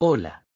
Hola.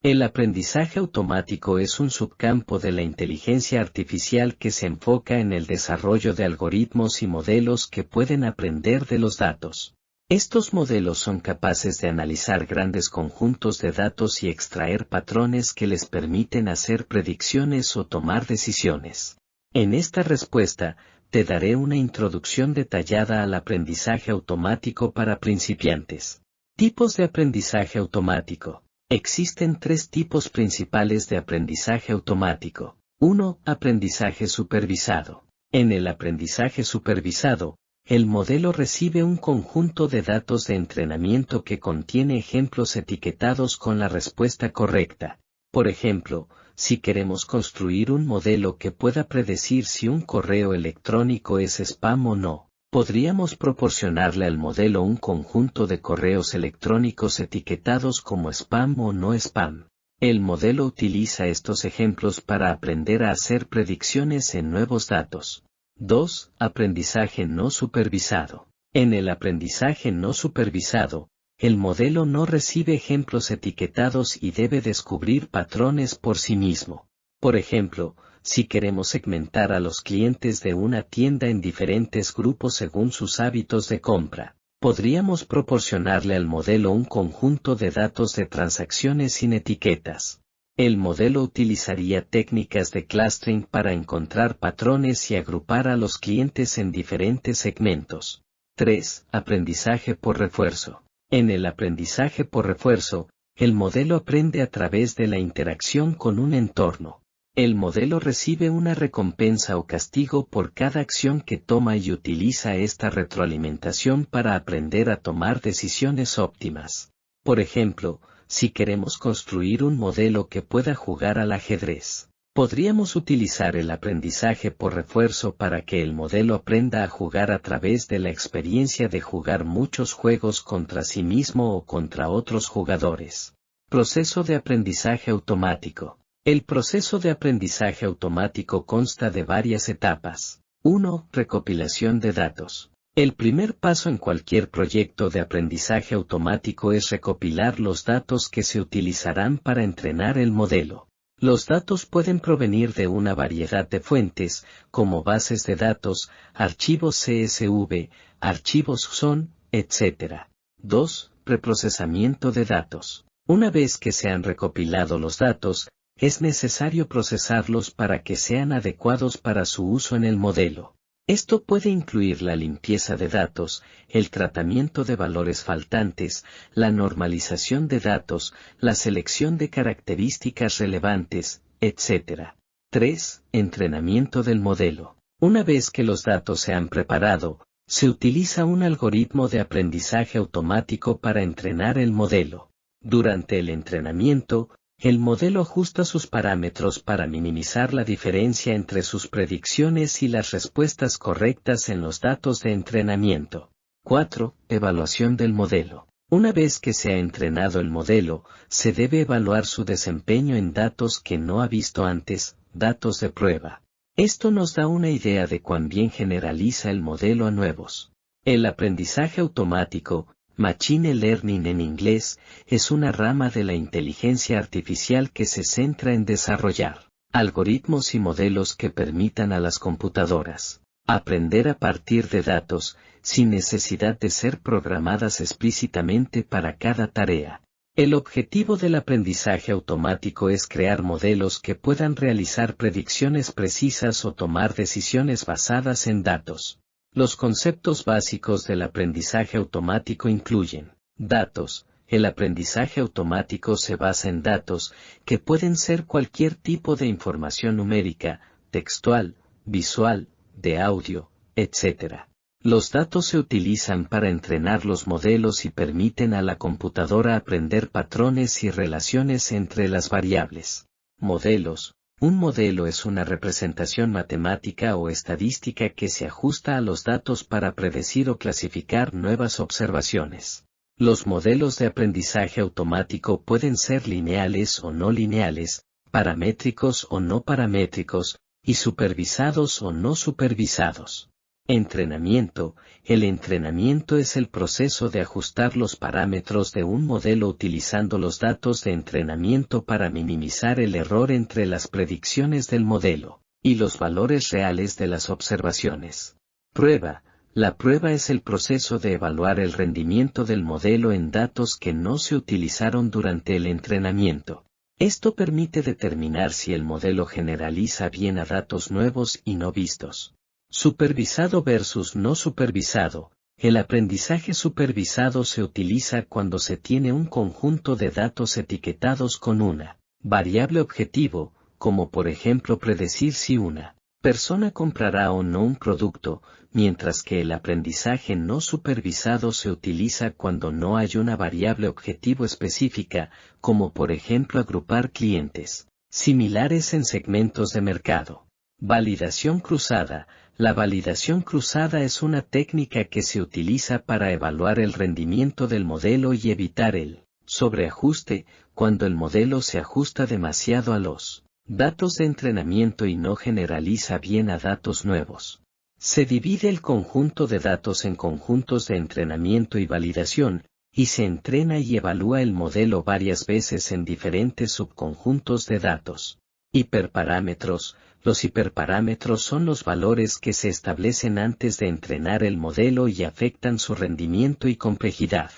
El aprendizaje automático es un subcampo de la inteligencia artificial que se enfoca en el desarrollo de algoritmos y modelos que pueden aprender de los datos. Estos modelos son capaces de analizar grandes conjuntos de datos y extraer patrones que les permiten hacer predicciones o tomar decisiones. En esta respuesta, te daré una introducción detallada al aprendizaje automático para principiantes. Tipos de aprendizaje automático. Existen tres tipos principales de aprendizaje automático. 1. Aprendizaje supervisado. En el aprendizaje supervisado, el modelo recibe un conjunto de datos de entrenamiento que contiene ejemplos etiquetados con la respuesta correcta. Por ejemplo, si queremos construir un modelo que pueda predecir si un correo electrónico es spam o no, podríamos proporcionarle al modelo un conjunto de correos electrónicos etiquetados como spam o no spam. El modelo utiliza estos ejemplos para aprender a hacer predicciones en nuevos datos. 2. Aprendizaje no supervisado. En el aprendizaje no supervisado, el modelo no recibe ejemplos etiquetados y debe descubrir patrones por sí mismo. Por ejemplo, si queremos segmentar a los clientes de una tienda en diferentes grupos según sus hábitos de compra, podríamos proporcionarle al modelo un conjunto de datos de transacciones sin etiquetas. El modelo utilizaría técnicas de clustering para encontrar patrones y agrupar a los clientes en diferentes segmentos. 3. Aprendizaje por refuerzo. En el aprendizaje por refuerzo, el modelo aprende a través de la interacción con un entorno. El modelo recibe una recompensa o castigo por cada acción que toma y utiliza esta retroalimentación para aprender a tomar decisiones óptimas. Por ejemplo, si queremos construir un modelo que pueda jugar al ajedrez, podríamos utilizar el aprendizaje por refuerzo para que el modelo aprenda a jugar a través de la experiencia de jugar muchos juegos contra sí mismo o contra otros jugadores. Proceso de aprendizaje automático. El proceso de aprendizaje automático consta de varias etapas. 1. Recopilación de datos. El primer paso en cualquier proyecto de aprendizaje automático es recopilar los datos que se utilizarán para entrenar el modelo. Los datos pueden provenir de una variedad de fuentes, como bases de datos, archivos CSV, archivos JSON, etc. 2. Preprocesamiento de datos. Una vez que se han recopilado los datos, es necesario procesarlos para que sean adecuados para su uso en el modelo. Esto puede incluir la limpieza de datos, el tratamiento de valores faltantes, la normalización de datos, la selección de características relevantes, etc. 3. Entrenamiento del modelo. Una vez que los datos se han preparado, se utiliza un algoritmo de aprendizaje automático para entrenar el modelo. Durante el entrenamiento, el modelo ajusta sus parámetros para minimizar la diferencia entre sus predicciones y las respuestas correctas en los datos de entrenamiento. 4. Evaluación del modelo. Una vez que se ha entrenado el modelo, se debe evaluar su desempeño en datos que no ha visto antes, datos de prueba. Esto nos da una idea de cuán bien generaliza el modelo a nuevos. El aprendizaje automático, Machine Learning en inglés, es una rama de la inteligencia artificial que se centra en desarrollar algoritmos y modelos que permitan a las computadoras aprender a partir de datos, sin necesidad de ser programadas explícitamente para cada tarea. El objetivo del aprendizaje automático es crear modelos que puedan realizar predicciones precisas o tomar decisiones basadas en datos. Los conceptos básicos del aprendizaje automático incluyen datos. El aprendizaje automático se basa en datos, que pueden ser cualquier tipo de información numérica, textual, visual, de audio, etc. Los datos se utilizan para entrenar los modelos y permiten a la computadora aprender patrones y relaciones entre las variables. Modelos. Un modelo es una representación matemática o estadística que se ajusta a los datos para predecir o clasificar nuevas observaciones. Los modelos de aprendizaje automático pueden ser lineales o no lineales, paramétricos o no paramétricos, y supervisados o no supervisados. Entrenamiento. El entrenamiento es el proceso de ajustar los parámetros de un modelo utilizando los datos de entrenamiento para minimizar el error entre las predicciones del modelo y los valores reales de las observaciones. Prueba. La prueba es el proceso de evaluar el rendimiento del modelo en datos que no se utilizaron durante el entrenamiento. Esto permite determinar si el modelo generaliza bien a datos nuevos y no vistos. Supervisado versus no supervisado. El aprendizaje supervisado se utiliza cuando se tiene un conjunto de datos etiquetados con una variable objetivo, como por ejemplo predecir si una persona comprará o no un producto, mientras que el aprendizaje no supervisado se utiliza cuando no hay una variable objetivo específica, como por ejemplo agrupar clientes similares en segmentos de mercado. Validación cruzada. La validación cruzada es una técnica que se utiliza para evaluar el rendimiento del modelo y evitar el sobreajuste, cuando el modelo se ajusta demasiado a los datos de entrenamiento y no generaliza bien a datos nuevos. Se divide el conjunto de datos en conjuntos de entrenamiento y validación, y se entrena y evalúa el modelo varias veces en diferentes subconjuntos de datos. Hiperparámetros. Los hiperparámetros son los valores que se establecen antes de entrenar el modelo y afectan su rendimiento y complejidad.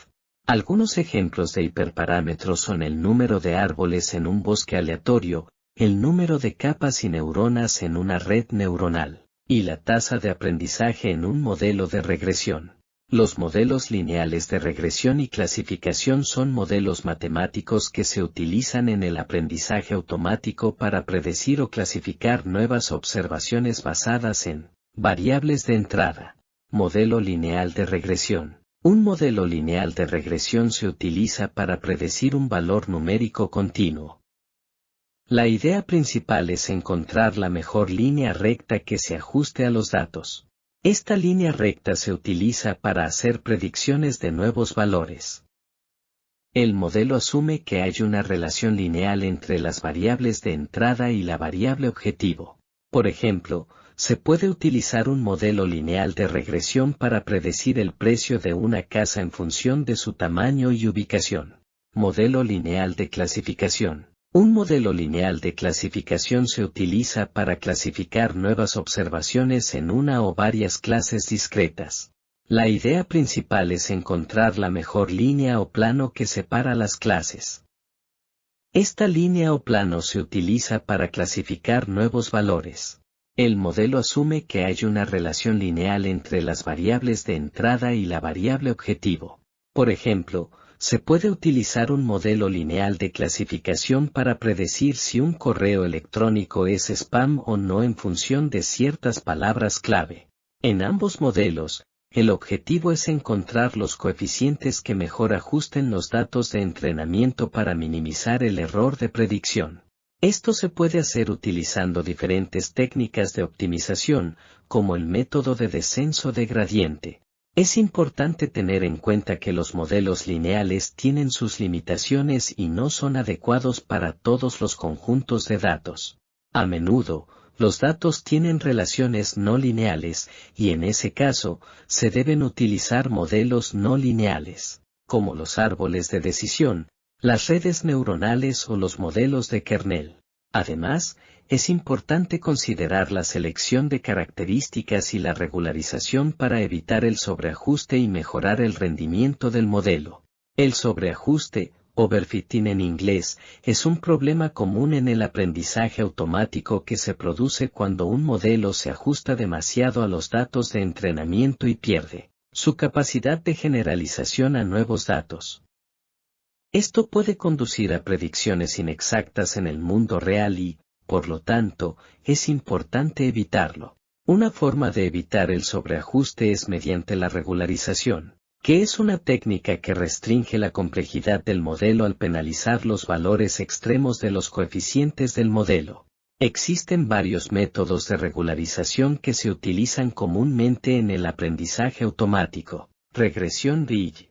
Algunos ejemplos de hiperparámetros son el número de árboles en un bosque aleatorio, el número de capas y neuronas en una red neuronal, y la tasa de aprendizaje en un modelo de regresión. Los modelos lineales de regresión y clasificación son modelos matemáticos que se utilizan en el aprendizaje automático para predecir o clasificar nuevas observaciones basadas en variables de entrada. Modelo lineal de regresión. Un modelo lineal de regresión se utiliza para predecir un valor numérico continuo. La idea principal es encontrar la mejor línea recta que se ajuste a los datos. Esta línea recta se utiliza para hacer predicciones de nuevos valores. El modelo asume que hay una relación lineal entre las variables de entrada y la variable objetivo. Por ejemplo, se puede utilizar un modelo lineal de regresión para predecir el precio de una casa en función de su tamaño y ubicación. Modelo lineal de clasificación. Un modelo lineal de clasificación se utiliza para clasificar nuevas observaciones en una o varias clases discretas. La idea principal es encontrar la mejor línea o plano que separa las clases. Esta línea o plano se utiliza para clasificar nuevos valores. El modelo asume que hay una relación lineal entre las variables de entrada y la variable objetivo. Por ejemplo, se puede utilizar un modelo lineal de clasificación para predecir si un correo electrónico es spam o no en función de ciertas palabras clave. En ambos modelos, el objetivo es encontrar los coeficientes que mejor ajusten los datos de entrenamiento para minimizar el error de predicción. Esto se puede hacer utilizando diferentes técnicas de optimización, como el método de descenso de gradiente. Es importante tener en cuenta que los modelos lineales tienen sus limitaciones y no son adecuados para todos los conjuntos de datos. A menudo, los datos tienen relaciones no lineales, y en ese caso, se deben utilizar modelos no lineales, como los árboles de decisión, las redes neuronales o los modelos de kernel. Además, es importante considerar la selección de características y la regularización para evitar el sobreajuste y mejorar el rendimiento del modelo. El sobreajuste, overfitting en inglés, es un problema común en el aprendizaje automático que se produce cuando un modelo se ajusta demasiado a los datos de entrenamiento y pierde su capacidad de generalización a nuevos datos. Esto puede conducir a predicciones inexactas en el mundo real y, por lo tanto, es importante evitarlo. Una forma de evitar el sobreajuste es mediante la regularización, que es una técnica que restringe la complejidad del modelo al penalizar los valores extremos de los coeficientes del modelo. Existen varios métodos de regularización que se utilizan comúnmente en el aprendizaje automático. Regresión Ridge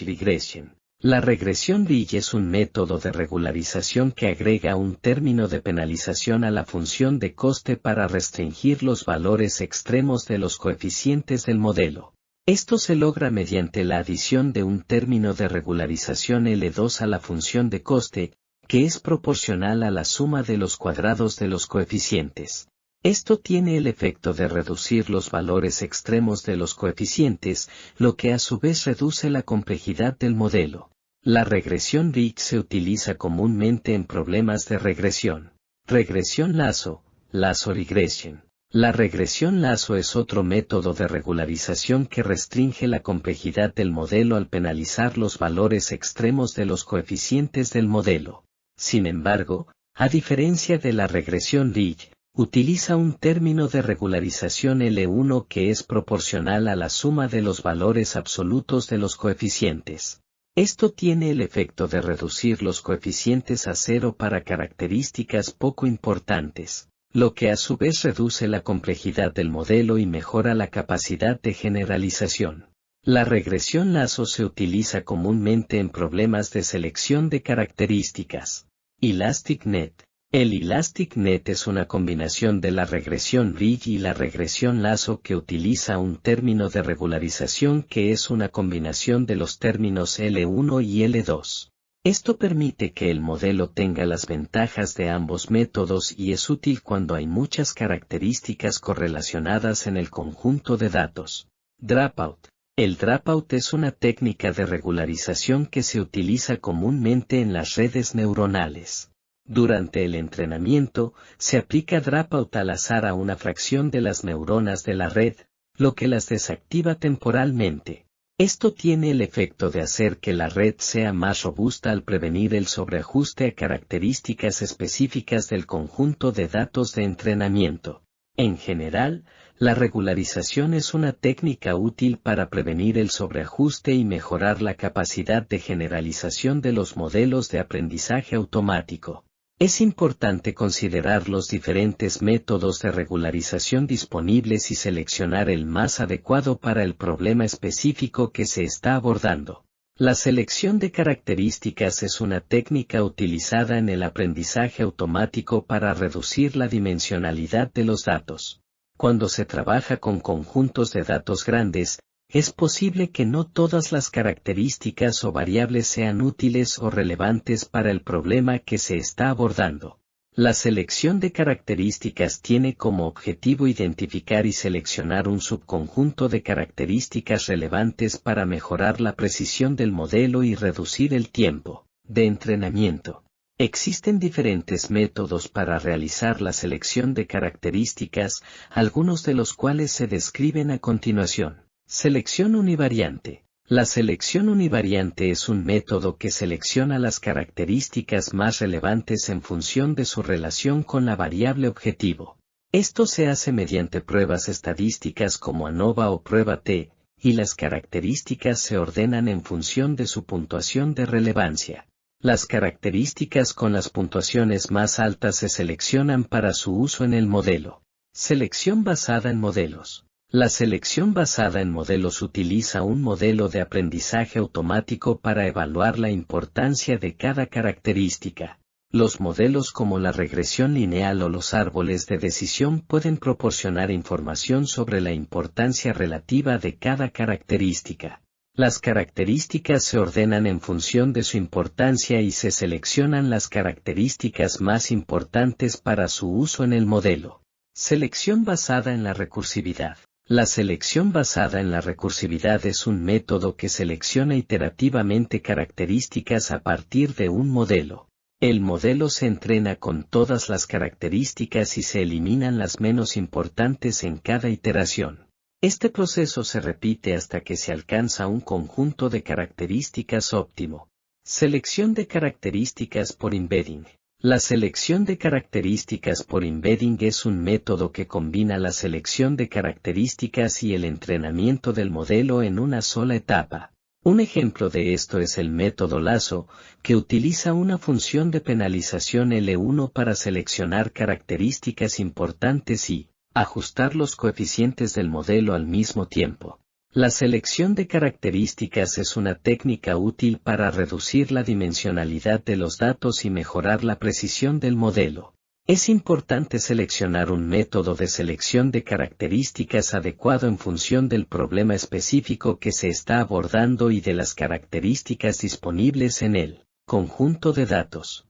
Regression. La regresión Ridge es un método de regularización que agrega un término de penalización a la función de coste para restringir los valores extremos de los coeficientes del modelo. Esto se logra mediante la adición de un término de regularización L2 a la función de coste, que es proporcional a la suma de los cuadrados de los coeficientes. Esto tiene el efecto de reducir los valores extremos de los coeficientes, lo que a su vez reduce la complejidad del modelo. La regresión Ridge se utiliza comúnmente en problemas de regresión. Regresión lazo, lazo regression. La regresión lazo es otro método de regularización que restringe la complejidad del modelo al penalizar los valores extremos de los coeficientes del modelo. Sin embargo, a diferencia de la regresión Ridge, utiliza un término de regularización L1 que es proporcional a la suma de los valores absolutos de los coeficientes. Esto tiene el efecto de reducir los coeficientes a cero para características poco importantes, lo que a su vez reduce la complejidad del modelo y mejora la capacidad de generalización. La regresión lazo se utiliza comúnmente en problemas de selección de características. Elastic Net. El Elastic Net es una combinación de la regresión Ridge y la regresión lazo que utiliza un término de regularización que es una combinación de los términos L1 y L2. Esto permite que el modelo tenga las ventajas de ambos métodos y es útil cuando hay muchas características correlacionadas en el conjunto de datos. Dropout. El dropout es una técnica de regularización que se utiliza comúnmente en las redes neuronales. Durante el entrenamiento, se aplica dropout al azar a una fracción de las neuronas de la red, lo que las desactiva temporalmente. Esto tiene el efecto de hacer que la red sea más robusta al prevenir el sobreajuste a características específicas del conjunto de datos de entrenamiento. En general, la regularización es una técnica útil para prevenir el sobreajuste y mejorar la capacidad de generalización de los modelos de aprendizaje automático. Es importante considerar los diferentes métodos de regularización disponibles y seleccionar el más adecuado para el problema específico que se está abordando. La selección de características es una técnica utilizada en el aprendizaje automático para reducir la dimensionalidad de los datos. Cuando se trabaja con conjuntos de datos grandes, es posible que no todas las características o variables sean útiles o relevantes para el problema que se está abordando. La selección de características tiene como objetivo identificar y seleccionar un subconjunto de características relevantes para mejorar la precisión del modelo y reducir el tiempo de entrenamiento. Existen diferentes métodos para realizar la selección de características, algunos de los cuales se describen a continuación. Selección univariante. La selección univariante es un método que selecciona las características más relevantes en función de su relación con la variable objetivo. Esto se hace mediante pruebas estadísticas como ANOVA o prueba T, y las características se ordenan en función de su puntuación de relevancia. Las características con las puntuaciones más altas se seleccionan para su uso en el modelo. Selección basada en modelos. La selección basada en modelos utiliza un modelo de aprendizaje automático para evaluar la importancia de cada característica. Los modelos como la regresión lineal o los árboles de decisión pueden proporcionar información sobre la importancia relativa de cada característica. Las características se ordenan en función de su importancia y se seleccionan las características más importantes para su uso en el modelo. Selección basada en la recursividad. La selección basada en la recursividad es un método que selecciona iterativamente características a partir de un modelo. El modelo se entrena con todas las características y se eliminan las menos importantes en cada iteración. Este proceso se repite hasta que se alcanza un conjunto de características óptimo. Selección de características por embedding. La selección de características por embedding es un método que combina la selección de características y el entrenamiento del modelo en una sola etapa. Un ejemplo de esto es el método lazo, que utiliza una función de penalización L1 para seleccionar características importantes y ajustar los coeficientes del modelo al mismo tiempo. La selección de características es una técnica útil para reducir la dimensionalidad de los datos y mejorar la precisión del modelo. Es importante seleccionar un método de selección de características adecuado en función del problema específico que se está abordando y de las características disponibles en el conjunto de datos.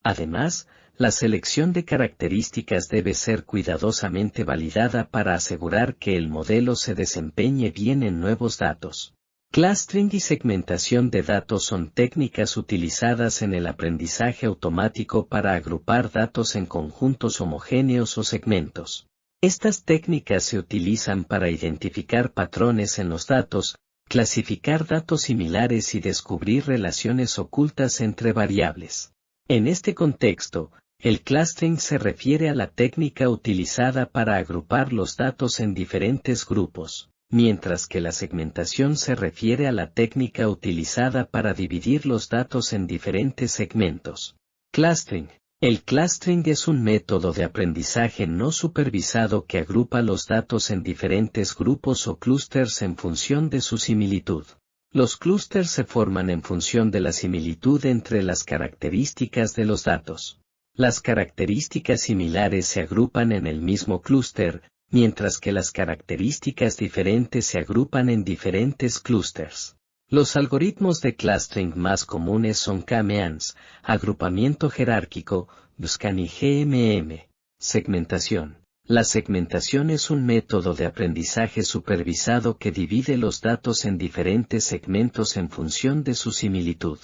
Además, la selección de características debe ser cuidadosamente validada para asegurar que el modelo se desempeñe bien en nuevos datos. Clustering y segmentación de datos son técnicas utilizadas en el aprendizaje automático para agrupar datos en conjuntos homogéneos o segmentos. Estas técnicas se utilizan para identificar patrones en los datos, clasificar datos similares y descubrir relaciones ocultas entre variables. En este contexto, el clustering se refiere a la técnica utilizada para agrupar los datos en diferentes grupos, mientras que la segmentación se refiere a la técnica utilizada para dividir los datos en diferentes segmentos. Clustering. El clustering es un método de aprendizaje no supervisado que agrupa los datos en diferentes grupos o clústeres en función de su similitud. Los clústeres se forman en función de la similitud entre las características de los datos. Las características similares se agrupan en el mismo clúster, mientras que las características diferentes se agrupan en diferentes clústeres. Los algoritmos de clustering más comunes son K-means, agrupamiento jerárquico, Buscan y GMM. Segmentación. La segmentación es un método de aprendizaje supervisado que divide los datos en diferentes segmentos en función de su similitud.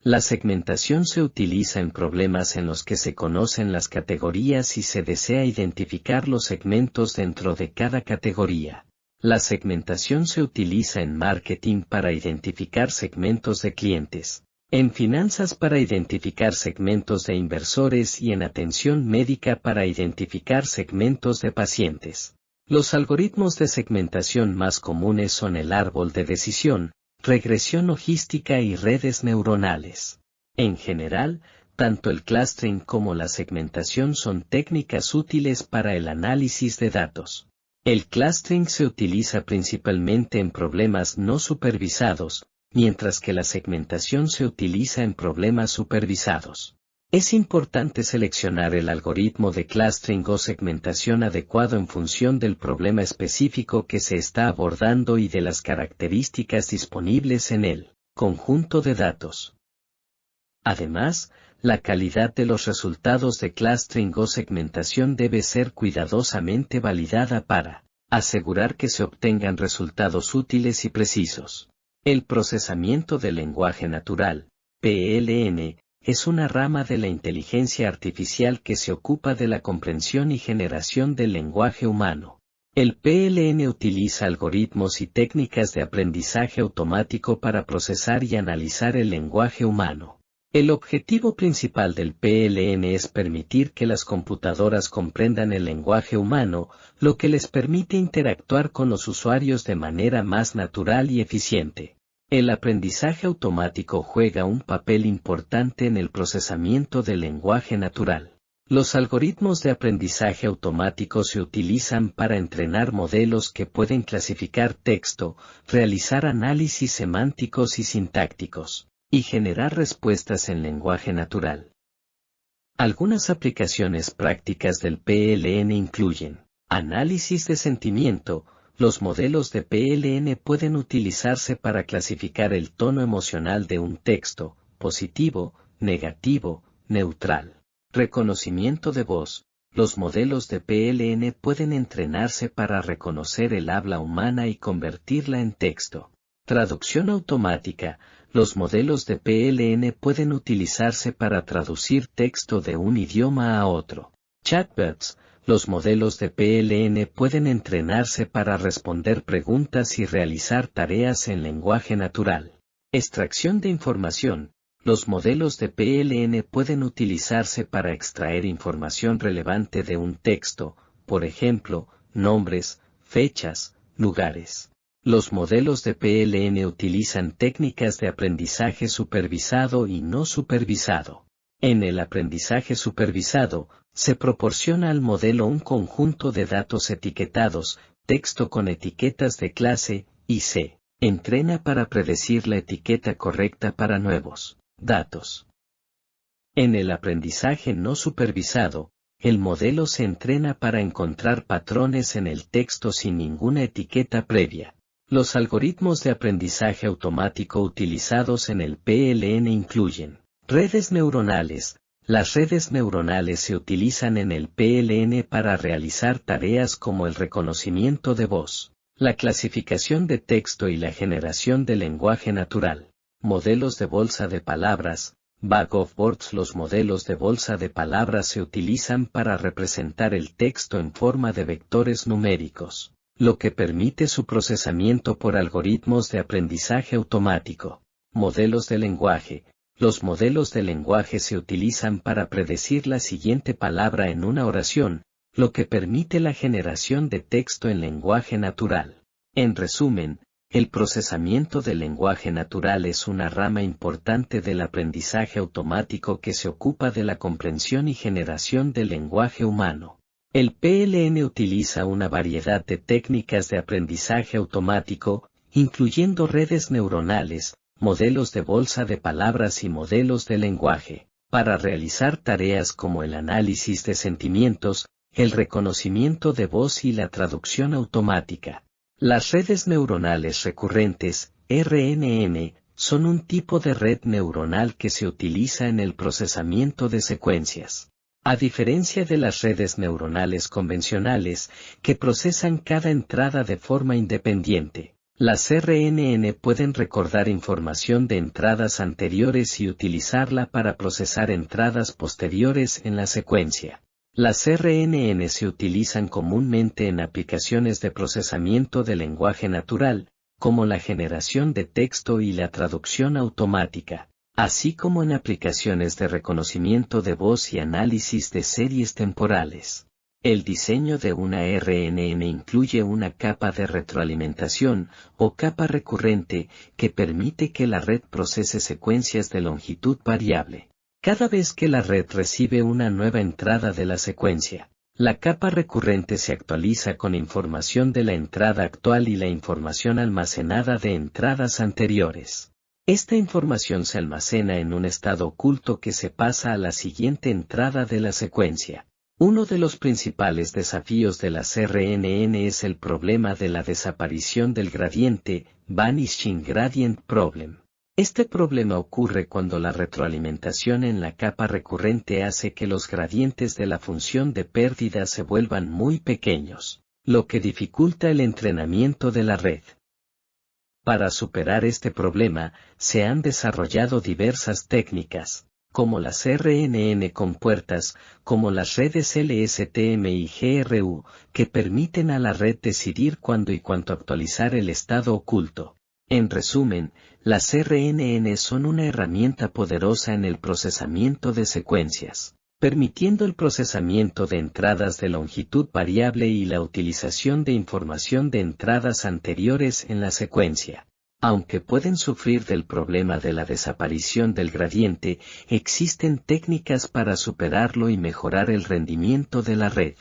La segmentación se utiliza en problemas en los que se conocen las categorías y se desea identificar los segmentos dentro de cada categoría. La segmentación se utiliza en marketing para identificar segmentos de clientes, en finanzas para identificar segmentos de inversores y en atención médica para identificar segmentos de pacientes. Los algoritmos de segmentación más comunes son el árbol de decisión, regresión logística y redes neuronales. En general, tanto el clustering como la segmentación son técnicas útiles para el análisis de datos. El clustering se utiliza principalmente en problemas no supervisados, mientras que la segmentación se utiliza en problemas supervisados. Es importante seleccionar el algoritmo de clustering o segmentación adecuado en función del problema específico que se está abordando y de las características disponibles en el conjunto de datos. Además, la calidad de los resultados de clustering o segmentación debe ser cuidadosamente validada para asegurar que se obtengan resultados útiles y precisos. El procesamiento del lenguaje natural, PLN, es una rama de la inteligencia artificial que se ocupa de la comprensión y generación del lenguaje humano. El PLN utiliza algoritmos y técnicas de aprendizaje automático para procesar y analizar el lenguaje humano. El objetivo principal del PLN es permitir que las computadoras comprendan el lenguaje humano, lo que les permite interactuar con los usuarios de manera más natural y eficiente. El aprendizaje automático juega un papel importante en el procesamiento del lenguaje natural. Los algoritmos de aprendizaje automático se utilizan para entrenar modelos que pueden clasificar texto, realizar análisis semánticos y sintácticos, y generar respuestas en lenguaje natural. Algunas aplicaciones prácticas del PLN incluyen análisis de sentimiento. Los modelos de PLN pueden utilizarse para clasificar el tono emocional de un texto, positivo, negativo, neutral. Reconocimiento de voz. Los modelos de PLN pueden entrenarse para reconocer el habla humana y convertirla en texto. Traducción automática. Los modelos de PLN pueden utilizarse para traducir texto de un idioma a otro. Chatbots. Los modelos de PLN pueden entrenarse para responder preguntas y realizar tareas en lenguaje natural. Extracción de información. Los modelos de PLN pueden utilizarse para extraer información relevante de un texto, por ejemplo, nombres, fechas, lugares. Los modelos de PLN utilizan técnicas de aprendizaje supervisado y no supervisado. En el aprendizaje supervisado, se proporciona al modelo un conjunto de datos etiquetados, texto con etiquetas de clase, y C. Entrena para predecir la etiqueta correcta para nuevos datos. En el aprendizaje no supervisado, el modelo se entrena para encontrar patrones en el texto sin ninguna etiqueta previa. Los algoritmos de aprendizaje automático utilizados en el PLN incluyen redes neuronales. Las redes neuronales se utilizan en el PLN para realizar tareas como el reconocimiento de voz, la clasificación de texto y la generación de lenguaje natural. Modelos de bolsa de palabras. Bag of Words. Los modelos de bolsa de palabras se utilizan para representar el texto en forma de vectores numéricos, lo que permite su procesamiento por algoritmos de aprendizaje automático. Modelos de lenguaje. Los modelos de lenguaje se utilizan para predecir la siguiente palabra en una oración, lo que permite la generación de texto en lenguaje natural. En resumen, el procesamiento del lenguaje natural es una rama importante del aprendizaje automático que se ocupa de la comprensión y generación del lenguaje humano. El PLN utiliza una variedad de técnicas de aprendizaje automático, incluyendo redes neuronales, modelos de bolsa de palabras y modelos de lenguaje, para realizar tareas como el análisis de sentimientos, el reconocimiento de voz y la traducción automática. Las redes neuronales recurrentes, RNN, son un tipo de red neuronal que se utiliza en el procesamiento de secuencias. A diferencia de las redes neuronales convencionales, que procesan cada entrada de forma independiente, las RNN pueden recordar información de entradas anteriores y utilizarla para procesar entradas posteriores en la secuencia. Las RNN se utilizan comúnmente en aplicaciones de procesamiento de lenguaje natural, como la generación de texto y la traducción automática, así como en aplicaciones de reconocimiento de voz y análisis de series temporales. El diseño de una RNN incluye una capa de retroalimentación, o capa recurrente, que permite que la red procese secuencias de longitud variable. Cada vez que la red recibe una nueva entrada de la secuencia, la capa recurrente se actualiza con información de la entrada actual y la información almacenada de entradas anteriores. Esta información se almacena en un estado oculto que se pasa a la siguiente entrada de la secuencia. Uno de los principales desafíos de las RNN es el problema de la desaparición del gradiente, Vanishing Gradient Problem. Este problema ocurre cuando la retroalimentación en la capa recurrente hace que los gradientes de la función de pérdida se vuelvan muy pequeños, lo que dificulta el entrenamiento de la red. Para superar este problema, se han desarrollado diversas técnicas, como las RNN compuertas, como las redes LSTM y GRU, que permiten a la red decidir cuándo y cuánto actualizar el estado oculto. En resumen, las RNN son una herramienta poderosa en el procesamiento de secuencias, permitiendo el procesamiento de entradas de longitud variable y la utilización de información de entradas anteriores en la secuencia. Aunque pueden sufrir del problema de la desaparición del gradiente, existen técnicas para superarlo y mejorar el rendimiento de la red.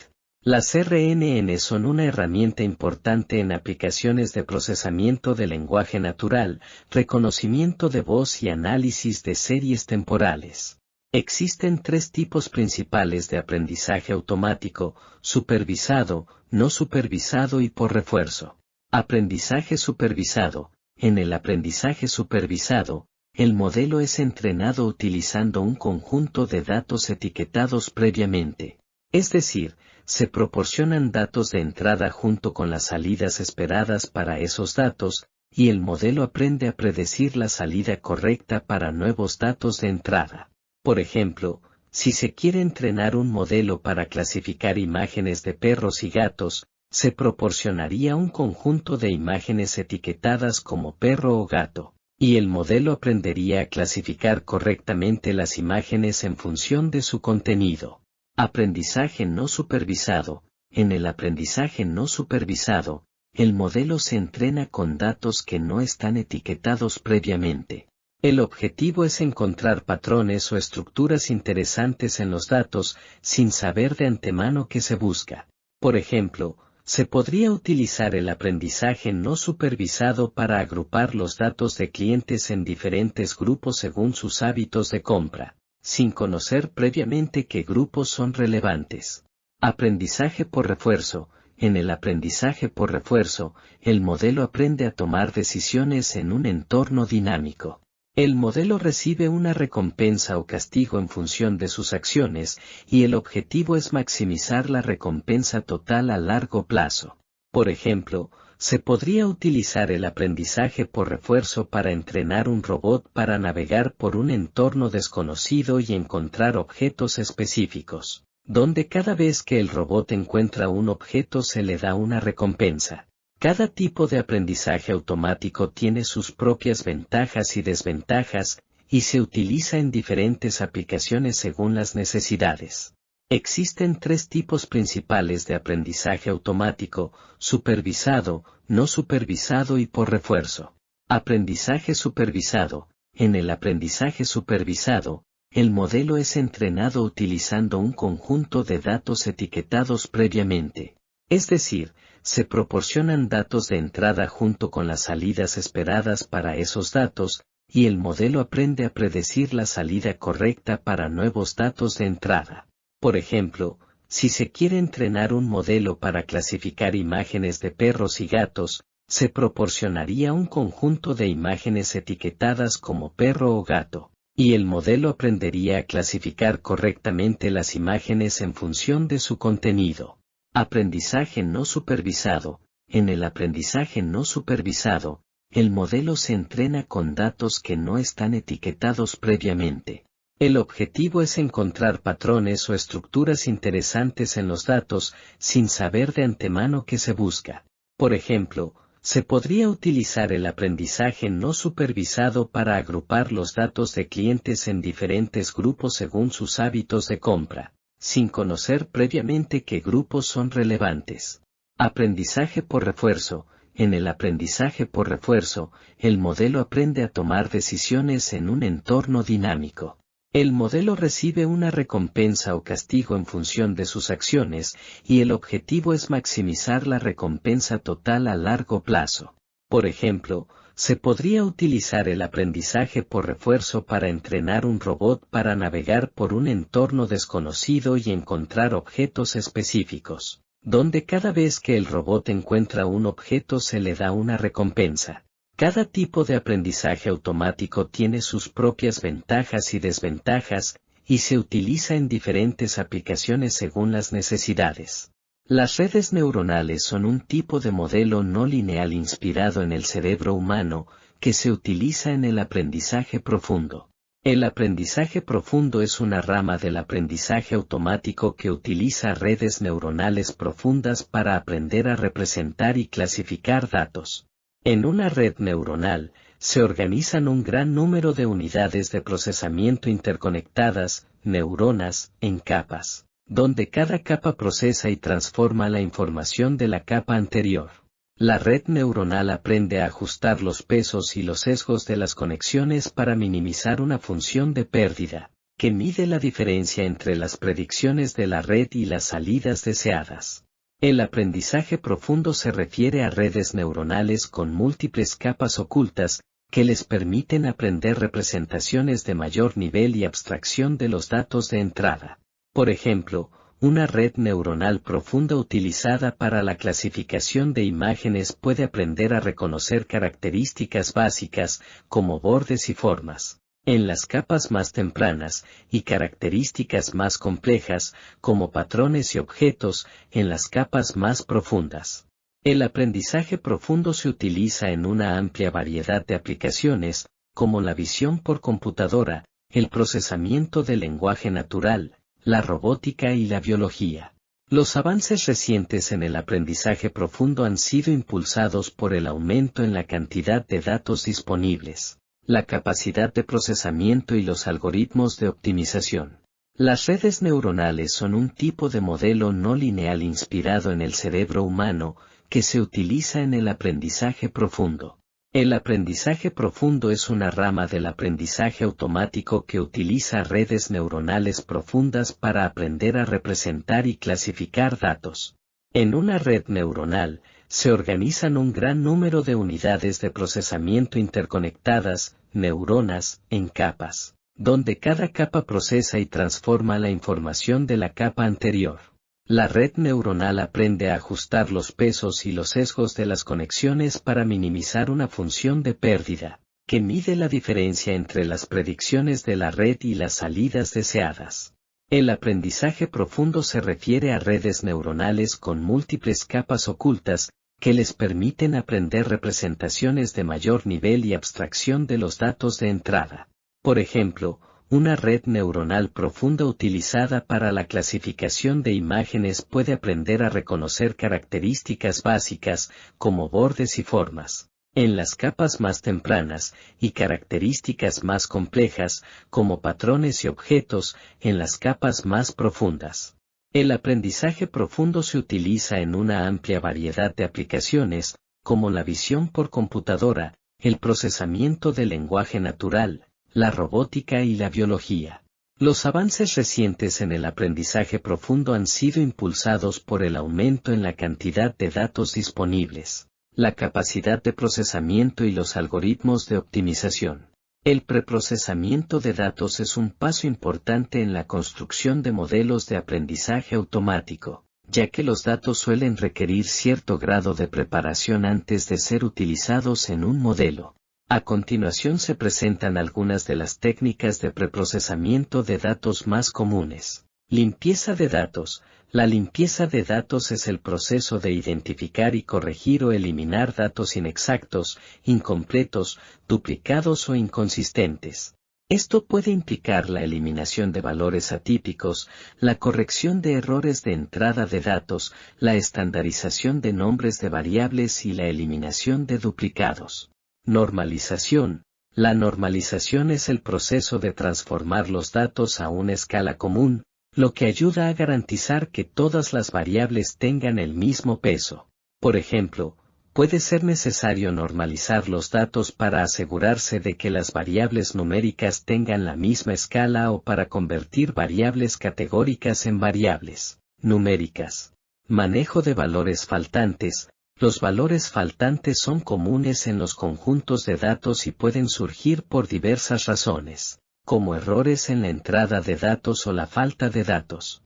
Las RNN son una herramienta importante en aplicaciones de procesamiento de lenguaje natural, reconocimiento de voz y análisis de series temporales. Existen tres tipos principales de aprendizaje automático: supervisado, no supervisado y por refuerzo. Aprendizaje supervisado. En el aprendizaje supervisado, el modelo es entrenado utilizando un conjunto de datos etiquetados previamente. Es decir, se proporcionan datos de entrada junto con las salidas esperadas para esos datos, y el modelo aprende a predecir la salida correcta para nuevos datos de entrada. Por ejemplo, si se quiere entrenar un modelo para clasificar imágenes de perros y gatos, se proporcionaría un conjunto de imágenes etiquetadas como perro o gato, y el modelo aprendería a clasificar correctamente las imágenes en función de su contenido. Aprendizaje no supervisado. En el aprendizaje no supervisado, el modelo se entrena con datos que no están etiquetados previamente. El objetivo es encontrar patrones o estructuras interesantes en los datos, sin saber de antemano qué se busca. Por ejemplo, se podría utilizar el aprendizaje no supervisado para agrupar los datos de clientes en diferentes grupos según sus hábitos de compra, sin conocer previamente qué grupos son relevantes. Aprendizaje por refuerzo. En el aprendizaje por refuerzo, el modelo aprende a tomar decisiones en un entorno dinámico. El modelo recibe una recompensa o castigo en función de sus acciones, y el objetivo es maximizar la recompensa total a largo plazo. Por ejemplo, se podría utilizar el aprendizaje por refuerzo para entrenar un robot para navegar por un entorno desconocido y encontrar objetos específicos, donde cada vez que el robot encuentra un objeto se le da una recompensa. Cada tipo de aprendizaje automático tiene sus propias ventajas y desventajas, y se utiliza en diferentes aplicaciones según las necesidades. Existen tres tipos principales de aprendizaje automático: supervisado, no supervisado y por refuerzo. Aprendizaje supervisado. En el aprendizaje supervisado, el modelo es entrenado utilizando un conjunto de datos etiquetados previamente. Es decir, se proporcionan datos de entrada junto con las salidas esperadas para esos datos, y el modelo aprende a predecir la salida correcta para nuevos datos de entrada. Por ejemplo, si se quiere entrenar un modelo para clasificar imágenes de perros y gatos, se proporcionaría un conjunto de imágenes etiquetadas como perro o gato, y el modelo aprendería a clasificar correctamente las imágenes en función de su contenido. Aprendizaje no supervisado. En el aprendizaje no supervisado, el modelo se entrena con datos que no están etiquetados previamente. El objetivo es encontrar patrones o estructuras interesantes en los datos, sin saber de antemano qué se busca. Por ejemplo, se podría utilizar el aprendizaje no supervisado para agrupar los datos de clientes en diferentes grupos según sus hábitos de compra, sin conocer previamente qué grupos son relevantes. Aprendizaje por refuerzo. En el aprendizaje por refuerzo, el modelo aprende a tomar decisiones en un entorno dinámico. El modelo recibe una recompensa o castigo en función de sus acciones, y el objetivo es maximizar la recompensa total a largo plazo. Por ejemplo, se podría utilizar el aprendizaje por refuerzo para entrenar un robot para navegar por un entorno desconocido y encontrar objetos específicos, donde cada vez que el robot encuentra un objeto se le da una recompensa. Cada tipo de aprendizaje automático tiene sus propias ventajas y desventajas, y se utiliza en diferentes aplicaciones según las necesidades. Las redes neuronales son un tipo de modelo no lineal inspirado en el cerebro humano, que se utiliza en el aprendizaje profundo. El aprendizaje profundo es una rama del aprendizaje automático que utiliza redes neuronales profundas para aprender a representar y clasificar datos. En una red neuronal, se organizan un gran número de unidades de procesamiento interconectadas, neuronas, en capas, donde cada capa procesa y transforma la información de la capa anterior. La red neuronal aprende a ajustar los pesos y los sesgos de las conexiones para minimizar una función de pérdida, que mide la diferencia entre las predicciones de la red y las salidas deseadas. El aprendizaje profundo se refiere a redes neuronales con múltiples capas ocultas, que les permiten aprender representaciones de mayor nivel y abstracción de los datos de entrada. Por ejemplo, una red neuronal profunda utilizada para la clasificación de imágenes puede aprender a reconocer características básicas, como bordes y formas, en las capas más tempranas, y características más complejas, como patrones y objetos, en las capas más profundas. El aprendizaje profundo se utiliza en una amplia variedad de aplicaciones, como la visión por computadora, el procesamiento del lenguaje natural, la robótica y la biología. Los avances recientes en el aprendizaje profundo han sido impulsados por el aumento en la cantidad de datos disponibles, la capacidad de procesamiento y los algoritmos de optimización. Las redes neuronales son un tipo de modelo no lineal inspirado en el cerebro humano, que se utiliza en el aprendizaje profundo. El aprendizaje profundo es una rama del aprendizaje automático que utiliza redes neuronales profundas para aprender a representar y clasificar datos. En una red neuronal, se organizan un gran número de unidades de procesamiento interconectadas, neuronas, en capas, donde cada capa procesa y transforma la información de la capa anterior. La red neuronal aprende a ajustar los pesos y los sesgos de las conexiones para minimizar una función de pérdida, que mide la diferencia entre las predicciones de la red y las salidas deseadas. El aprendizaje profundo se refiere a redes neuronales con múltiples capas ocultas, que les permiten aprender representaciones de mayor nivel y abstracción de los datos de entrada. Por ejemplo, una red neuronal profunda utilizada para la clasificación de imágenes puede aprender a reconocer características básicas, como bordes y formas, en las capas más tempranas, y características más complejas, como patrones y objetos, en las capas más profundas. El aprendizaje profundo se utiliza en una amplia variedad de aplicaciones, como la visión por computadora, el procesamiento del lenguaje natural, la robótica y la biología. Los avances recientes en el aprendizaje profundo han sido impulsados por el aumento en la cantidad de datos disponibles, la capacidad de procesamiento y los algoritmos de optimización. El preprocesamiento de datos es un paso importante en la construcción de modelos de aprendizaje automático, ya que los datos suelen requerir cierto grado de preparación antes de ser utilizados en un modelo. A continuación se presentan algunas de las técnicas de preprocesamiento de datos más comunes. Limpieza de datos. La limpieza de datos es el proceso de identificar y corregir o eliminar datos inexactos, incompletos, duplicados o inconsistentes. Esto puede implicar la eliminación de valores atípicos, la corrección de errores de entrada de datos, la estandarización de nombres de variables y la eliminación de duplicados. Normalización. La normalización es el proceso de transformar los datos a una escala común, lo que ayuda a garantizar que todas las variables tengan el mismo peso. Por ejemplo, puede ser necesario normalizar los datos para asegurarse de que las variables numéricas tengan la misma escala o para convertir variables categóricas en variables numéricas. Manejo de valores faltantes. Los valores faltantes son comunes en los conjuntos de datos y pueden surgir por diversas razones, como errores en la entrada de datos o la falta de datos.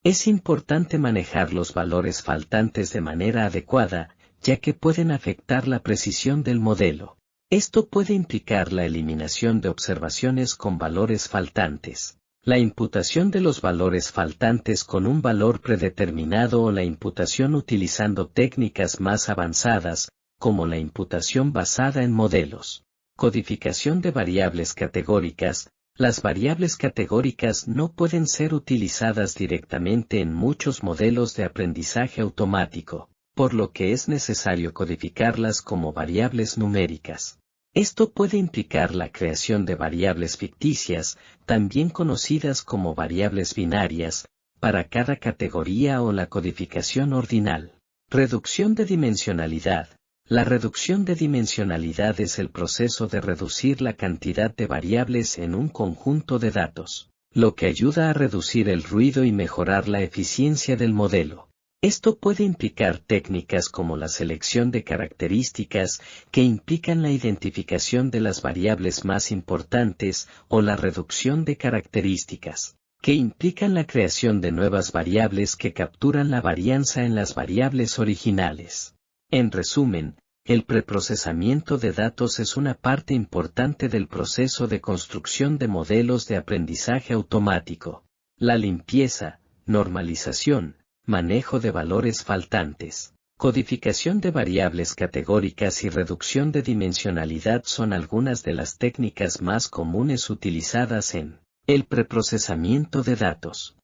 Es importante manejar los valores faltantes de manera adecuada, ya que pueden afectar la precisión del modelo. Esto puede implicar la eliminación de observaciones con valores faltantes, la imputación de los valores faltantes con un valor predeterminado o la imputación utilizando técnicas más avanzadas, como la imputación basada en modelos. Codificación de variables categóricas. Las variables categóricas no pueden ser utilizadas directamente en muchos modelos de aprendizaje automático, por lo que es necesario codificarlas como variables numéricas. Esto puede implicar la creación de variables ficticias, también conocidas como variables binarias, para cada categoría o la codificación ordinal. Reducción de dimensionalidad. La reducción de dimensionalidad es el proceso de reducir la cantidad de variables en un conjunto de datos, lo que ayuda a reducir el ruido y mejorar la eficiencia del modelo. Esto puede implicar técnicas como la selección de características, que implican la identificación de las variables más importantes, o la reducción de características, que implican la creación de nuevas variables que capturan la varianza en las variables originales. En resumen, el preprocesamiento de datos es una parte importante del proceso de construcción de modelos de aprendizaje automático. La limpieza, normalización, manejo de valores faltantes, codificación de variables categóricas y reducción de dimensionalidad son algunas de las técnicas más comunes utilizadas en el preprocesamiento de datos.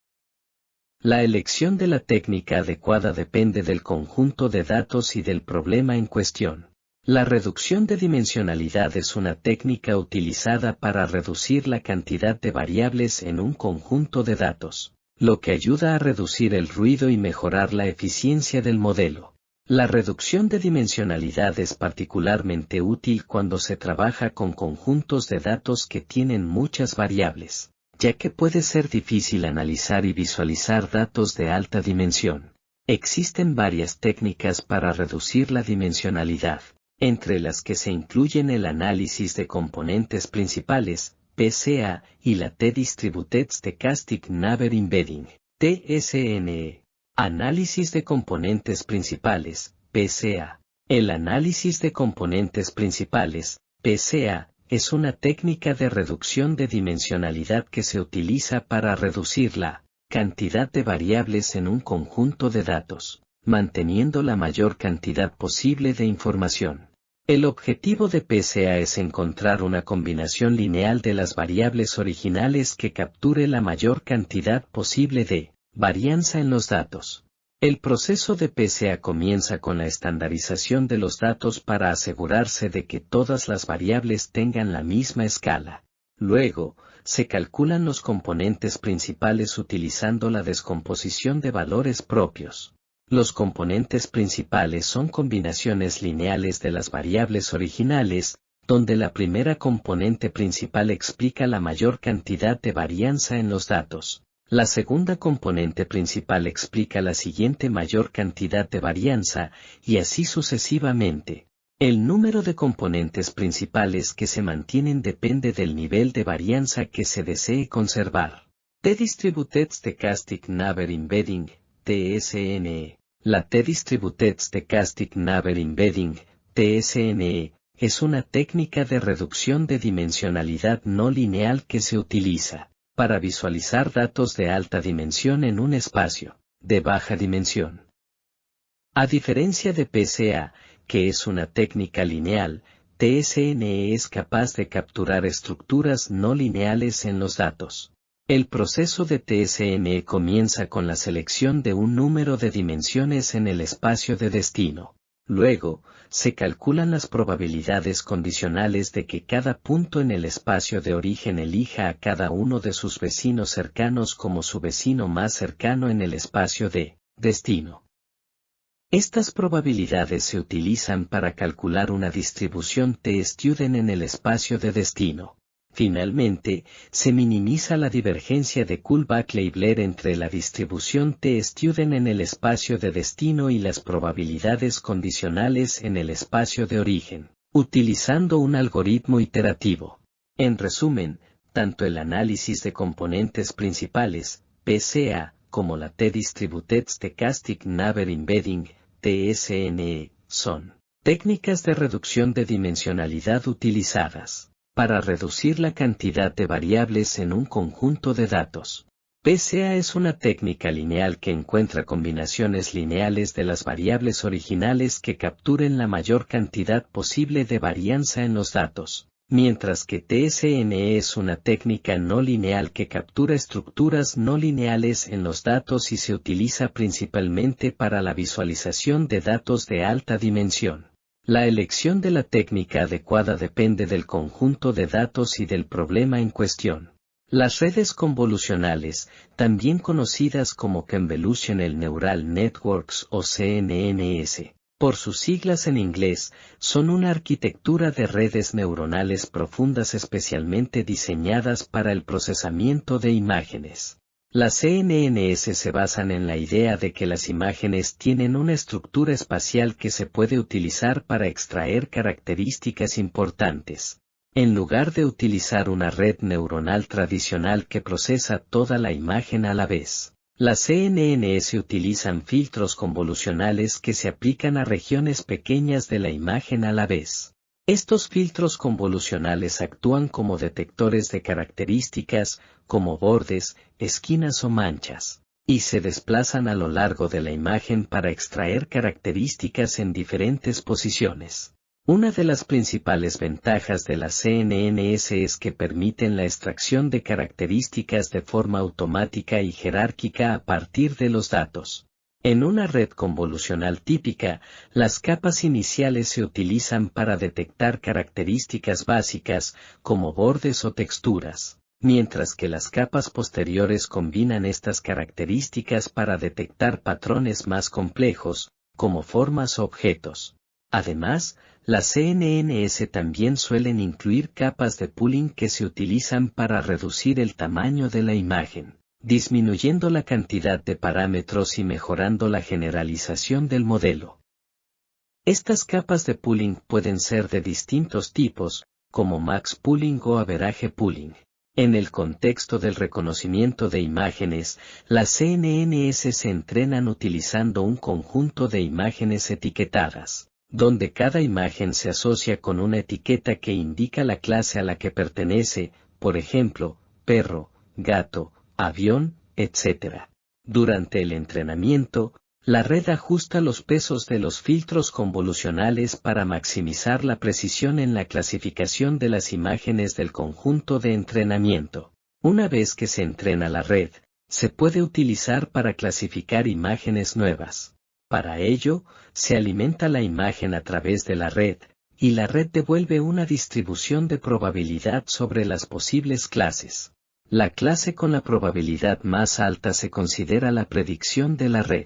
La elección de la técnica adecuada depende del conjunto de datos y del problema en cuestión. La reducción de dimensionalidad es una técnica utilizada para reducir la cantidad de variables en un conjunto de datos, lo que ayuda a reducir el ruido y mejorar la eficiencia del modelo. La reducción de dimensionalidad es particularmente útil cuando se trabaja con conjuntos de datos que tienen muchas variables, ya que puede ser difícil analizar y visualizar datos de alta dimensión. Existen varias técnicas para reducir la dimensionalidad, entre las que se incluyen el análisis de componentes principales, PCA, y la T-Distributed Stochastic Neighbor Embedding, TSNE. Análisis de componentes principales, PCA. El análisis de componentes principales, PCA, es una técnica de reducción de dimensionalidad que se utiliza para reducir la cantidad de variables en un conjunto de datos, manteniendo la mayor cantidad posible de información. El objetivo de PCA es encontrar una combinación lineal de las variables originales que capture la mayor cantidad posible de varianza en los datos. El proceso de PCA comienza con la estandarización de los datos para asegurarse de que todas las variables tengan la misma escala. Luego, se calculan los componentes principales utilizando la descomposición de valores propios. Los componentes principales son combinaciones lineales de las variables originales, donde la primera componente principal explica la mayor cantidad de varianza en los datos. La segunda componente principal explica la siguiente mayor cantidad de varianza, y así sucesivamente. El número de componentes principales que se mantienen depende del nivel de varianza que se desee conservar. T-Distributed Stochastic Neighbor Embedding, TSNE. La T-Distributed Stochastic Neighbor Embedding, TSNE, es una técnica de reducción de dimensionalidad no lineal que se utiliza para visualizar datos de alta dimensión en un espacio de baja dimensión. A diferencia de PCA, que es una técnica lineal, TSNE es capaz de capturar estructuras no lineales en los datos. El proceso de TSNE comienza con la selección de un número de dimensiones en el espacio de destino. Luego, se calculan las probabilidades condicionales de que cada punto en el espacio de origen elija a cada uno de sus vecinos cercanos como su vecino más cercano en el espacio de destino. Estas probabilidades se utilizan para calcular una distribución T-Student en el espacio de destino. Finalmente, se minimiza la divergencia de Kullback-Leibler entre la distribución T-Student en el espacio de destino y las probabilidades condicionales en el espacio de origen, utilizando un algoritmo iterativo. En resumen, tanto el análisis de componentes principales, PCA, como la T-Distributed Stochastic Neighbor Embedding, TSNE, son técnicas de reducción de dimensionalidad utilizadas para reducir la cantidad de variables en un conjunto de datos. PCA es una técnica lineal que encuentra combinaciones lineales de las variables originales que capturen la mayor cantidad posible de varianza en los datos, mientras que TSNE es una técnica no lineal que captura estructuras no lineales en los datos y se utiliza principalmente para la visualización de datos de alta dimensión. La elección de la técnica adecuada depende del conjunto de datos y del problema en cuestión. Las redes convolucionales, también conocidas como Convolutional Neural Networks o CNNS, por sus siglas en inglés, son una arquitectura de redes neuronales profundas especialmente diseñadas para el procesamiento de imágenes. Las CNNS se basan en la idea de que las imágenes tienen una estructura espacial que se puede utilizar para extraer características importantes. En lugar de utilizar una red neuronal tradicional que procesa toda la imagen a la vez, las CNNS utilizan filtros convolucionales que se aplican a regiones pequeñas de la imagen a la vez. Estos filtros convolucionales actúan como detectores de características, como bordes, esquinas o manchas, y se desplazan a lo largo de la imagen para extraer características en diferentes posiciones. Una de las principales ventajas de las CNNS es que permiten la extracción de características de forma automática y jerárquica a partir de los datos. En una red convolucional típica, las capas iniciales se utilizan para detectar características básicas, como bordes o texturas, mientras que las capas posteriores combinan estas características para detectar patrones más complejos, como formas o objetos. Además, las CNNS también suelen incluir capas de pooling que se utilizan para reducir el tamaño de la imagen. disminuyendo la cantidad de parámetros y mejorando la generalización del modelo. Estas capas de pooling pueden ser de distintos tipos, como max pooling o average pooling. En el contexto del reconocimiento de imágenes, las CNNs se entrenan utilizando un conjunto de imágenes etiquetadas, donde cada imagen se asocia con una etiqueta que indica la clase a la que pertenece, por ejemplo, perro, gato, avión, etc. Durante el entrenamiento, la red ajusta los pesos de los filtros convolucionales para maximizar la precisión en la clasificación de las imágenes del conjunto de entrenamiento. Una vez que se entrena la red, se puede utilizar para clasificar imágenes nuevas. Para ello, se alimenta la imagen a través de la red, y la red devuelve una distribución de probabilidad sobre las posibles clases. La clase con la probabilidad más alta se considera la predicción de la red.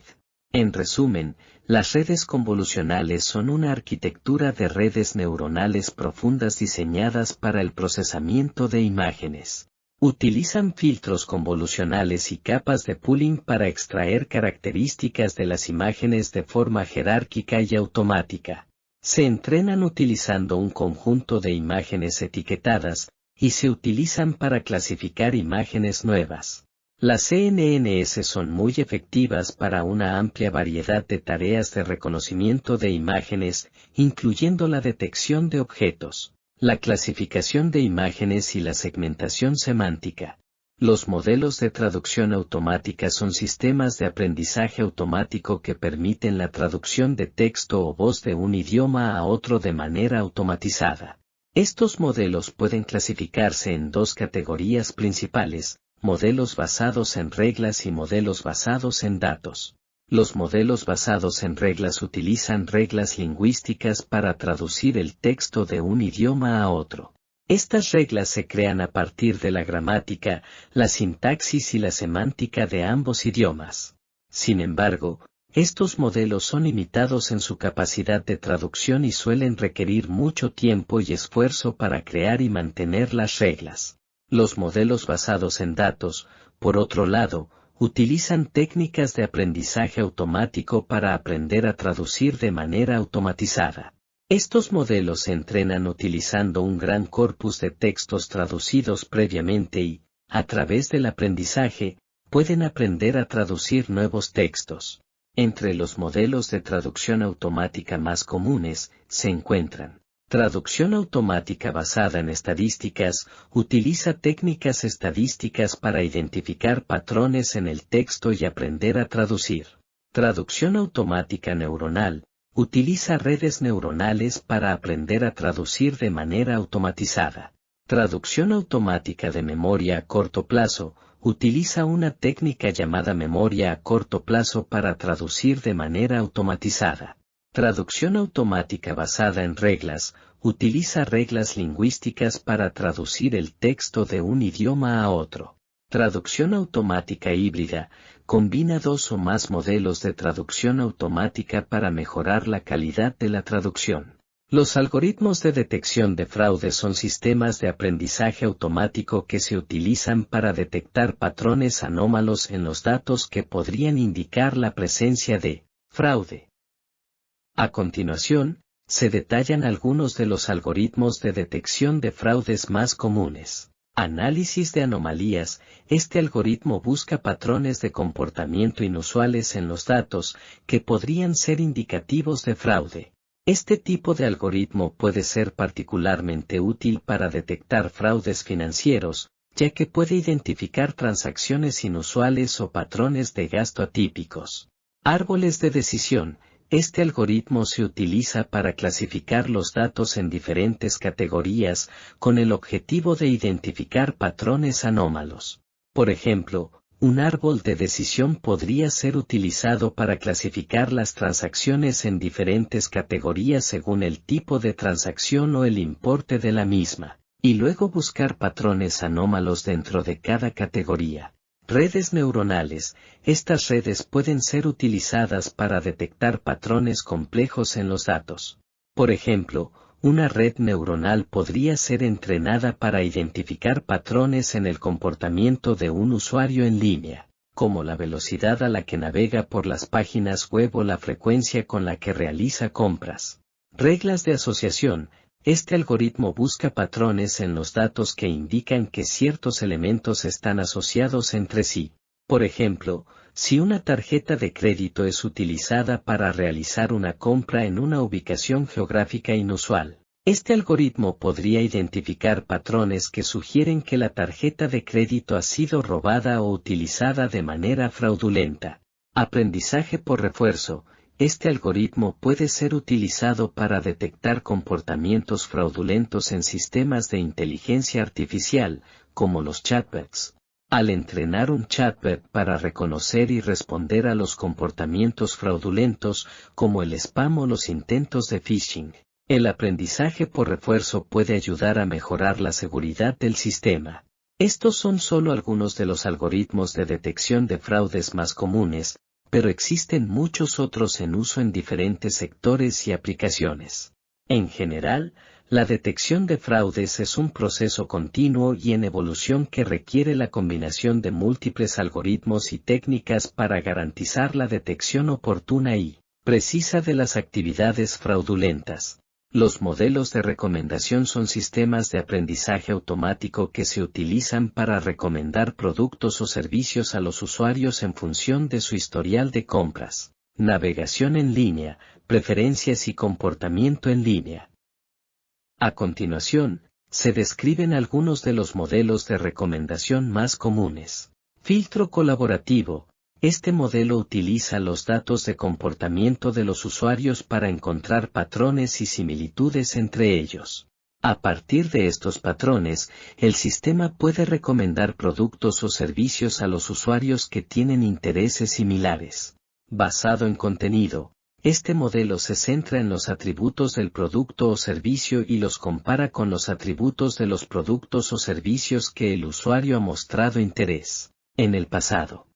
En resumen, las redes convolucionales son una arquitectura de redes neuronales profundas diseñadas para el procesamiento de imágenes. Utilizan filtros convolucionales y capas de pooling para extraer características de las imágenes de forma jerárquica y automática. Se entrenan utilizando un conjunto de imágenes etiquetadas, y se utilizan para clasificar imágenes nuevas. Las CNNs son muy efectivas para una amplia variedad de tareas de reconocimiento de imágenes, incluyendo la detección de objetos, la clasificación de imágenes y la segmentación semántica. Los modelos de traducción automática son sistemas de aprendizaje automático que permiten la traducción de texto o voz de un idioma a otro de manera automatizada. Estos modelos pueden clasificarse en dos categorías principales: modelos basados en reglas y modelos basados en datos. Los modelos basados en reglas utilizan reglas lingüísticas para traducir el texto de un idioma a otro. Estas reglas se crean a partir de la gramática, la sintaxis y la semántica de ambos idiomas. Sin embargo, estos modelos son limitados en su capacidad de traducción y suelen requerir mucho tiempo y esfuerzo para crear y mantener las reglas. Los modelos basados en datos, por otro lado, utilizan técnicas de aprendizaje automático para aprender a traducir de manera automatizada. Estos modelos se entrenan utilizando un gran corpus de textos traducidos previamente y, a través del aprendizaje, pueden aprender a traducir nuevos textos. Entre los modelos de traducción automática más comunes, se encuentran: traducción automática basada en estadísticas, utiliza técnicas estadísticas para identificar patrones en el texto y aprender a traducir. Traducción automática neuronal, utiliza redes neuronales para aprender a traducir de manera automatizada. Traducción automática de memoria a corto plazo, utiliza una técnica llamada memoria a corto plazo para traducir de manera automatizada. Traducción automática basada en reglas, utiliza reglas lingüísticas para traducir el texto de un idioma a otro. Traducción automática híbrida, combina dos o más modelos de traducción automática para mejorar la calidad de la traducción. Los algoritmos de detección de fraude son sistemas de aprendizaje automático que se utilizan para detectar patrones anómalos en los datos que podrían indicar la presencia de fraude. A continuación, se detallan algunos de los algoritmos de detección de fraudes más comunes. Análisis de anomalías. Este algoritmo busca patrones de comportamiento inusuales en los datos que podrían ser indicativos de fraude. Este tipo de algoritmo puede ser particularmente útil para detectar fraudes financieros, ya que puede identificar transacciones inusuales o patrones de gasto atípicos. Árboles de decisión. Este algoritmo se utiliza para clasificar los datos en diferentes categorías, con el objetivo de identificar patrones anómalos. Por ejemplo, un árbol de decisión podría ser utilizado para clasificar las transacciones en diferentes categorías según el tipo de transacción o el importe de la misma, y luego buscar patrones anómalos dentro de cada categoría. Redes neuronales. Estas redes pueden ser utilizadas para detectar patrones complejos en los datos. Por ejemplo, Una red neuronal podría ser entrenada para identificar patrones en el comportamiento de un usuario en línea, como la velocidad a la que navega por las páginas web o la frecuencia con la que realiza compras. Reglas de asociación. Este algoritmo busca patrones en los datos que indican que ciertos elementos están asociados entre sí. Por ejemplo, si una tarjeta de crédito es utilizada para realizar una compra en una ubicación geográfica inusual, este algoritmo podría identificar patrones que sugieren que la tarjeta de crédito ha sido robada o utilizada de manera fraudulenta. Aprendizaje por refuerzo. Este algoritmo puede ser utilizado para detectar comportamientos fraudulentos en sistemas de inteligencia artificial, como los chatbots. Al entrenar un chatbot para reconocer y responder a los comportamientos fraudulentos, como el spam o los intentos de phishing, el aprendizaje por refuerzo puede ayudar a mejorar la seguridad del sistema. Estos son solo algunos de los algoritmos de detección de fraudes más comunes, pero existen muchos otros en uso en diferentes sectores y aplicaciones. En general, la detección de fraudes es un proceso continuo y en evolución que requiere la combinación de múltiples algoritmos y técnicas para garantizar la detección oportuna y precisa de las actividades fraudulentas. Los modelos de recomendación son sistemas de aprendizaje automático que se utilizan para recomendar productos o servicios a los usuarios en función de su historial de compras, navegación en línea, preferencias y comportamiento en línea. A continuación, se describen algunos de los modelos de recomendación más comunes. Filtro colaborativo. Este modelo utiliza los datos de comportamiento de los usuarios para encontrar patrones y similitudes entre ellos. A partir de estos patrones, el sistema puede recomendar productos o servicios a los usuarios que tienen intereses similares. Basado en contenido. Este modelo se centra en los atributos del producto o servicio y los compara con los atributos de los productos o servicios que el usuario ha mostrado interés en el pasado.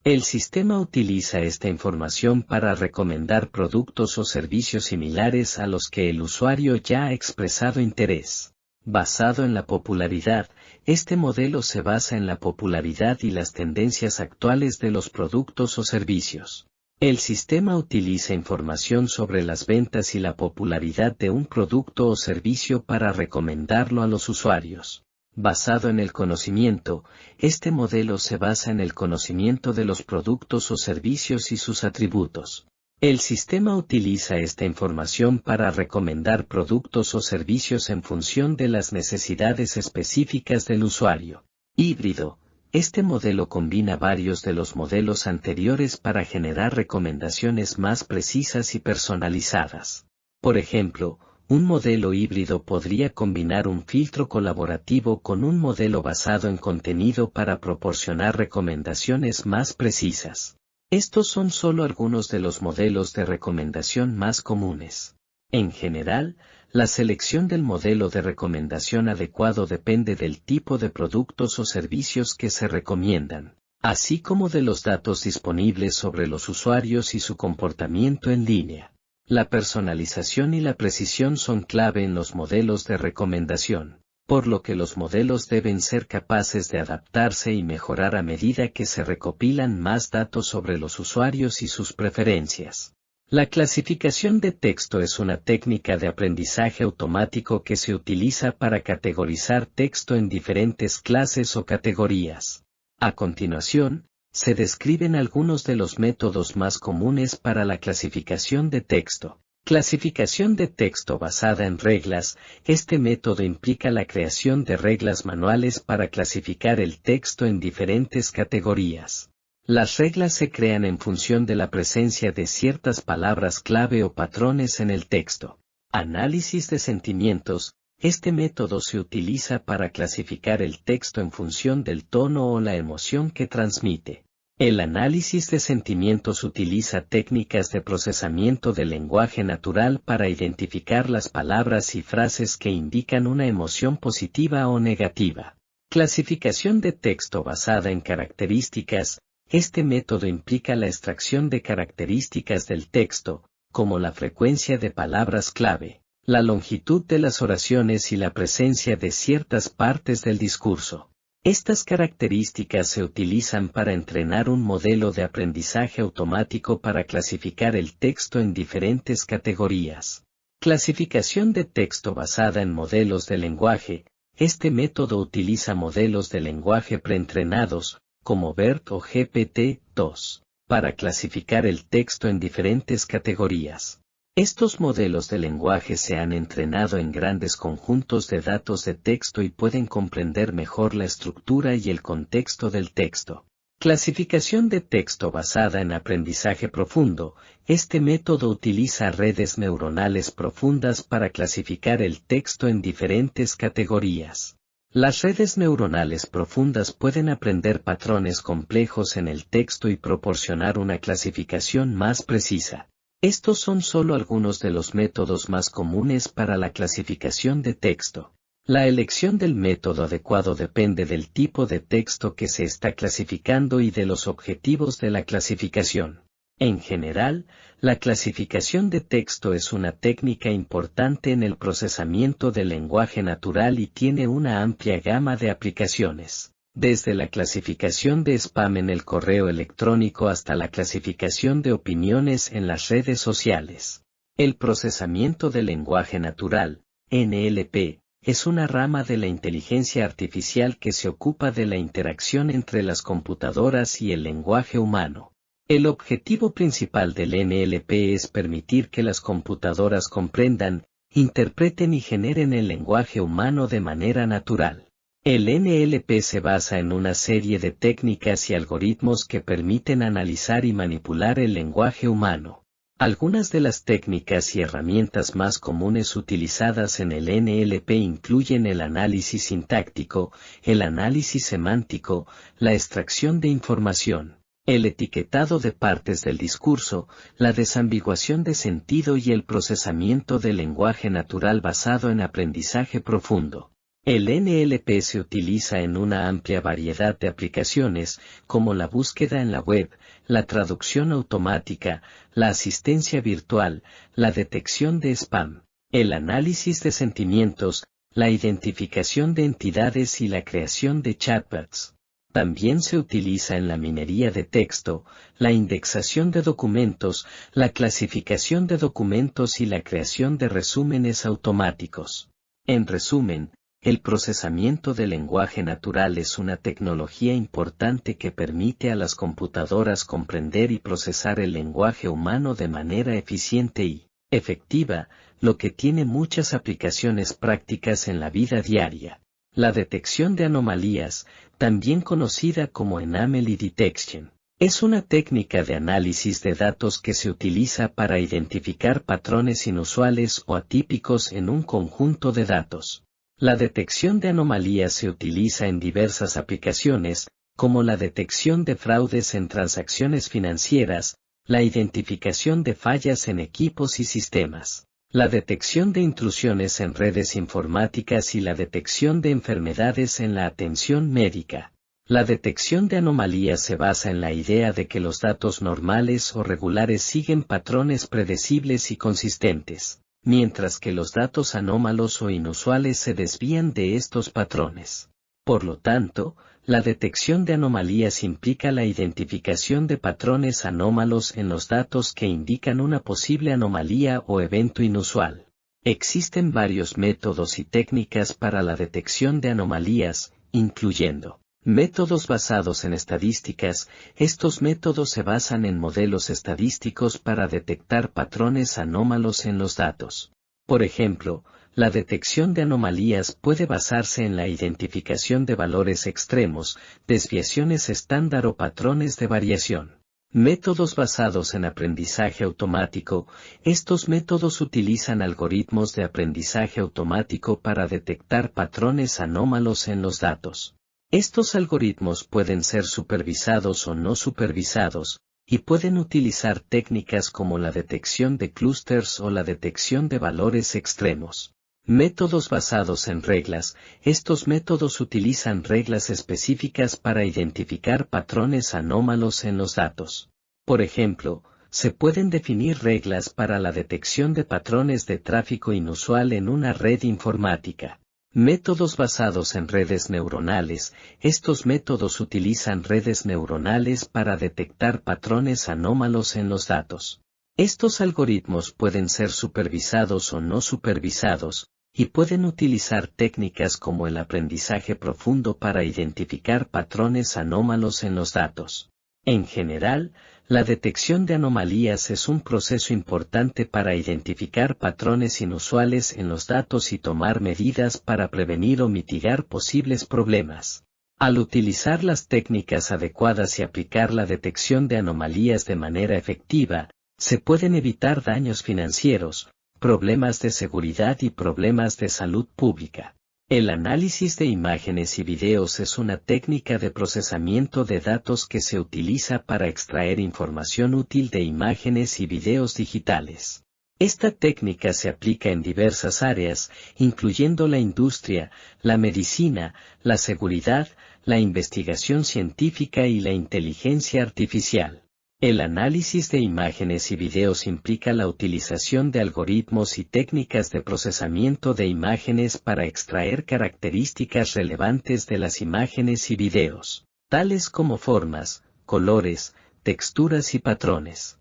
El sistema utiliza esta información para recomendar productos o servicios similares a los que el usuario ya ha expresado interés. Basado en la popularidad, este modelo se basa en la popularidad y las tendencias actuales de los productos o servicios. El sistema utiliza información sobre las ventas y la popularidad de un producto o servicio para recomendarlo a los usuarios. Basado en el conocimiento, este modelo se basa en el conocimiento de los productos o servicios y sus atributos. El sistema utiliza esta información para recomendar productos o servicios en función de las necesidades específicas del usuario. Híbrido. Este modelo combina varios de los modelos anteriores para generar recomendaciones más precisas y personalizadas. Por ejemplo, un modelo híbrido podría combinar un filtro colaborativo con un modelo basado en contenido para proporcionar recomendaciones más precisas. Estos son solo algunos de los modelos de recomendación más comunes. En general, la selección del modelo de recomendación adecuado depende del tipo de productos o servicios que se recomiendan, así como de los datos disponibles sobre los usuarios y su comportamiento en línea. La personalización y la precisión son clave en los modelos de recomendación, por lo que los modelos deben ser capaces de adaptarse y mejorar a medida que se recopilan más datos sobre los usuarios y sus preferencias. La clasificación de texto es una técnica de aprendizaje automático que se utiliza para categorizar texto en diferentes clases o categorías. A continuación, se describen algunos de los métodos más comunes para la clasificación de texto. Clasificación de texto basada en reglas. Este método implica la creación de reglas manuales para clasificar el texto en diferentes categorías. Las reglas se crean en función de la presencia de ciertas palabras clave o patrones en el texto. Análisis de sentimientos. Este método se utiliza para clasificar el texto en función del tono o la emoción que transmite. El análisis de sentimientos utiliza técnicas de procesamiento del lenguaje natural para identificar las palabras y frases que indican una emoción positiva o negativa. Clasificación de texto basada en características. Este método implica la extracción de características del texto, como la frecuencia de palabras clave, la longitud de las oraciones y la presencia de ciertas partes del discurso. Estas características se utilizan para entrenar un modelo de aprendizaje automático para clasificar el texto en diferentes categorías. Clasificación de texto basada en modelos de lenguaje. Este método utiliza modelos de lenguaje preentrenados, como BERT o GPT-2, para clasificar el texto en diferentes categorías. Estos modelos de lenguaje se han entrenado en grandes conjuntos de datos de texto y pueden comprender mejor la estructura y el contexto del texto. Clasificación de texto basada en aprendizaje profundo. Este método utiliza redes neuronales profundas para clasificar el texto en diferentes categorías. Las redes neuronales profundas pueden aprender patrones complejos en el texto y proporcionar una clasificación más precisa. Estos son solo algunos de los métodos más comunes para la clasificación de texto. La elección del método adecuado depende del tipo de texto que se está clasificando y de los objetivos de la clasificación. En general, la clasificación de texto es una técnica importante en el procesamiento del lenguaje natural y tiene una amplia gama de aplicaciones. Desde la clasificación de spam en el correo electrónico hasta la clasificación de opiniones en las redes sociales. El procesamiento del lenguaje natural, NLP, es una rama de la inteligencia artificial que se ocupa de la interacción entre las computadoras y el lenguaje humano. El objetivo principal del NLP es permitir que las computadoras comprendan, interpreten y generen el lenguaje humano de manera natural. El NLP se basa en una serie de técnicas y algoritmos que permiten analizar y manipular el lenguaje humano. Algunas de las técnicas y herramientas más comunes utilizadas en el NLP incluyen el análisis sintáctico, el análisis semántico, la extracción de información, el etiquetado de partes del discurso, la desambiguación de sentido y el procesamiento del lenguaje natural basado en aprendizaje profundo. El NLP se utiliza en una amplia variedad de aplicaciones, como la búsqueda en la web, la traducción automática, la asistencia virtual, la detección de spam, el análisis de sentimientos, la identificación de entidades y la creación de chatbots. También se utiliza en la minería de texto, la indexación de documentos, la clasificación de documentos y la creación de resúmenes automáticos. En resumen, el procesamiento del lenguaje natural es una tecnología importante que permite a las computadoras comprender y procesar el lenguaje humano de manera eficiente y efectiva, lo que tiene muchas aplicaciones prácticas en la vida diaria. La detección de anomalías, también conocida como Anomaly Detection, es una técnica de análisis de datos que se utiliza para identificar patrones inusuales o atípicos en un conjunto de datos. La detección de anomalías se utiliza en diversas aplicaciones, como la detección de fraudes en transacciones financieras, la identificación de fallas en equipos y sistemas, la detección de intrusiones en redes informáticas y la detección de enfermedades en la atención médica. La detección de anomalías se basa en la idea de que los datos normales o regulares siguen patrones predecibles y consistentes, mientras que los datos anómalos o inusuales se desvían de estos patrones. Por lo tanto, la detección de anomalías implica la identificación de patrones anómalos en los datos que indican una posible anomalía o evento inusual. Existen varios métodos y técnicas para la detección de anomalías, incluyendo métodos basados en estadísticas. Estos métodos se basan en modelos estadísticos para detectar patrones anómalos en los datos. Por ejemplo, la detección de anomalías puede basarse en la identificación de valores extremos, desviaciones estándar o patrones de variación. Métodos basados en aprendizaje automático. Estos métodos utilizan algoritmos de aprendizaje automático para detectar patrones anómalos en los datos. Estos algoritmos pueden ser supervisados o no supervisados, y pueden utilizar técnicas como la detección de clústeres o la detección de valores extremos. Métodos basados en reglas. Estos métodos utilizan reglas específicas para identificar patrones anómalos en los datos. Por ejemplo, se pueden definir reglas para la detección de patrones de tráfico inusual en una red informática. Métodos basados en redes neuronales. Estos métodos utilizan redes neuronales para detectar patrones anómalos en los datos. Estos algoritmos pueden ser supervisados o no supervisados, y pueden utilizar técnicas como el aprendizaje profundo para identificar patrones anómalos en los datos. En general, la detección de anomalías es un proceso importante para identificar patrones inusuales en los datos y tomar medidas para prevenir o mitigar posibles problemas. Al utilizar las técnicas adecuadas y aplicar la detección de anomalías de manera efectiva, se pueden evitar daños financieros, problemas de seguridad y problemas de salud pública. El análisis de imágenes y videos es una técnica de procesamiento de datos que se utiliza para extraer información útil de imágenes y videos digitales. Esta técnica se aplica en diversas áreas, incluyendo la industria, la medicina, la seguridad, la investigación científica y la inteligencia artificial. El análisis de imágenes y videos implica la utilización de algoritmos y técnicas de procesamiento de imágenes para extraer características relevantes de las imágenes y videos, tales como formas, colores, texturas y patrones.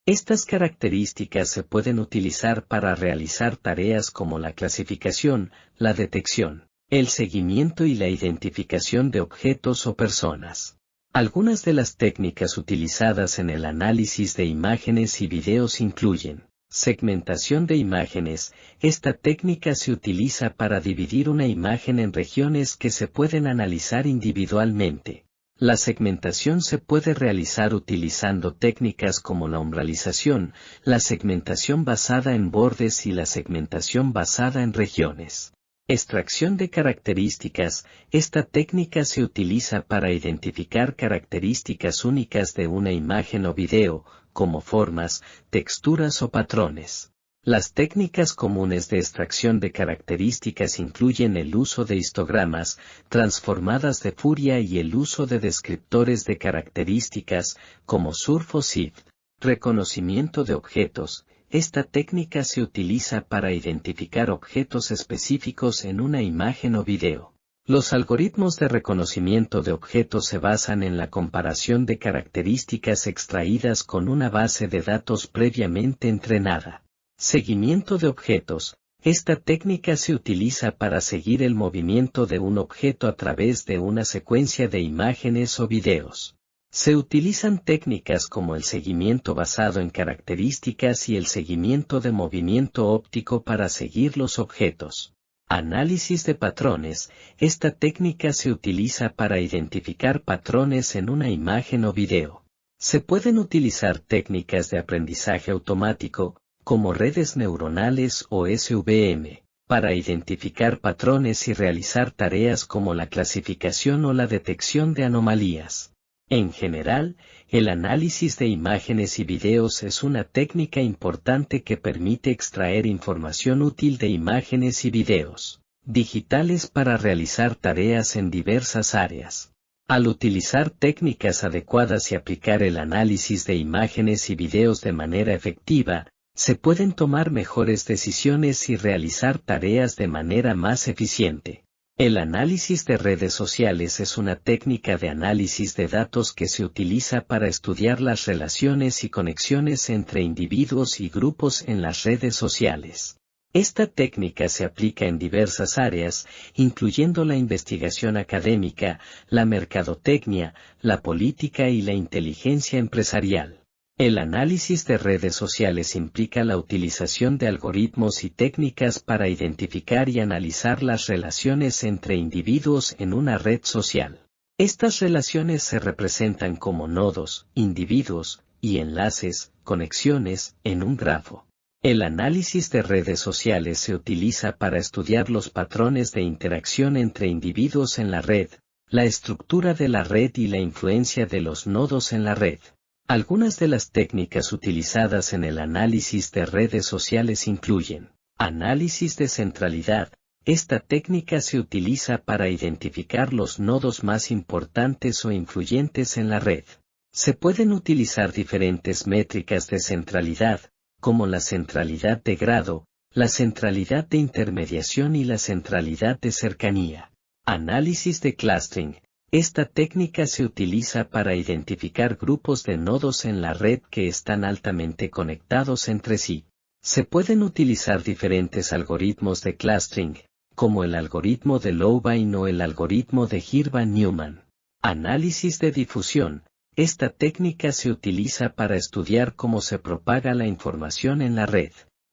Estas características se pueden utilizar para realizar tareas como la clasificación, la detección, el seguimiento y la identificación de objetos o personas. Algunas de las técnicas utilizadas en el análisis de imágenes y videos incluyen segmentación de imágenes. Esta técnica se utiliza para dividir una imagen en regiones que se pueden analizar individualmente. La segmentación se puede realizar utilizando técnicas como la umbralización, la segmentación basada en bordes y la segmentación basada en regiones. Extracción de características. Esta técnica se utiliza para identificar características únicas de una imagen o video, como formas, texturas o patrones. Las técnicas comunes de extracción de características incluyen el uso de histogramas, transformadas de Fourier y el uso de descriptores de características, como SURF o SIFT. Reconocimiento de objetos. Esta técnica se utiliza para identificar objetos específicos en una imagen o video. Los algoritmos de reconocimiento de objetos se basan en la comparación de características extraídas con una base de datos previamente entrenada. Seguimiento de objetos. Esta técnica se utiliza para seguir el movimiento de un objeto a través de una secuencia de imágenes o videos. Se utilizan técnicas como el seguimiento basado en características y el seguimiento de movimiento óptico para seguir los objetos. Análisis de patrones. Esta técnica se utiliza para identificar patrones en una imagen o video. Se pueden utilizar técnicas de aprendizaje automático, como redes neuronales o SVM, para identificar patrones y realizar tareas como la clasificación o la detección de anomalías. En general, el análisis de imágenes y videos es una técnica importante que permite extraer información útil de imágenes y videos digitales para realizar tareas en diversas áreas. Al utilizar técnicas adecuadas y aplicar el análisis de imágenes y videos de manera efectiva, se pueden tomar mejores decisiones y realizar tareas de manera más eficiente. El análisis de redes sociales es una técnica de análisis de datos que se utiliza para estudiar las relaciones y conexiones entre individuos y grupos en las redes sociales. Esta técnica se aplica en diversas áreas, incluyendo la investigación académica, la mercadotecnia, la política y la inteligencia empresarial. El análisis de redes sociales implica la utilización de algoritmos y técnicas para identificar y analizar las relaciones entre individuos en una red social. Estas relaciones se representan como nodos, individuos, y enlaces, conexiones, en un grafo. El análisis de redes sociales se utiliza para estudiar los patrones de interacción entre individuos en la red, la estructura de la red y la influencia de los nodos en la red. Algunas de las técnicas utilizadas en el análisis de redes sociales incluyen análisis de centralidad. Esta técnica se utiliza para identificar los nodos más importantes o influyentes en la red. Se pueden utilizar diferentes métricas de centralidad, como la centralidad de grado, la centralidad de intermediación y la centralidad de cercanía. Análisis de clustering. Esta técnica se utiliza para identificar grupos de nodos en la red que están altamente conectados entre sí. Se pueden utilizar diferentes algoritmos de clustering, como el algoritmo de Loubine o el algoritmo de Hirvan-Newman. Análisis de difusión. Esta técnica se utiliza para estudiar cómo se propaga la información en la red.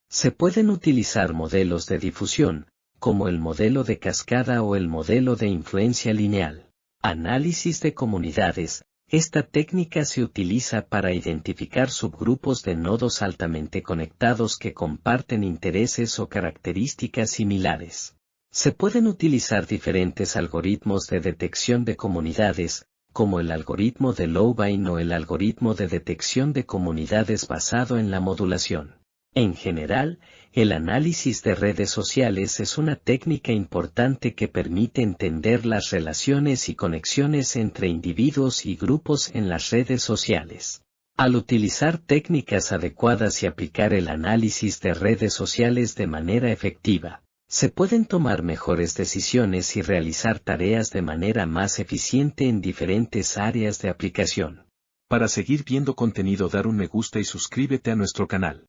Se pueden utilizar modelos de difusión, como el modelo de cascada o el modelo de influencia lineal. Análisis de comunidades. Esta técnica se utiliza para identificar subgrupos de nodos altamente conectados que comparten intereses o características similares. Se pueden utilizar diferentes algoritmos de detección de comunidades, como el algoritmo de Loubine o el algoritmo de detección de comunidades basado en la modulación. En general, el análisis de redes sociales es una técnica importante que permite entender las relaciones y conexiones entre individuos y grupos en las redes sociales. Al utilizar técnicas adecuadas y aplicar el análisis de redes sociales de manera efectiva, se pueden tomar mejores decisiones y realizar tareas de manera más eficiente en diferentes áreas de aplicación. Para seguir viendo contenido, dar un me gusta y suscríbete a nuestro canal.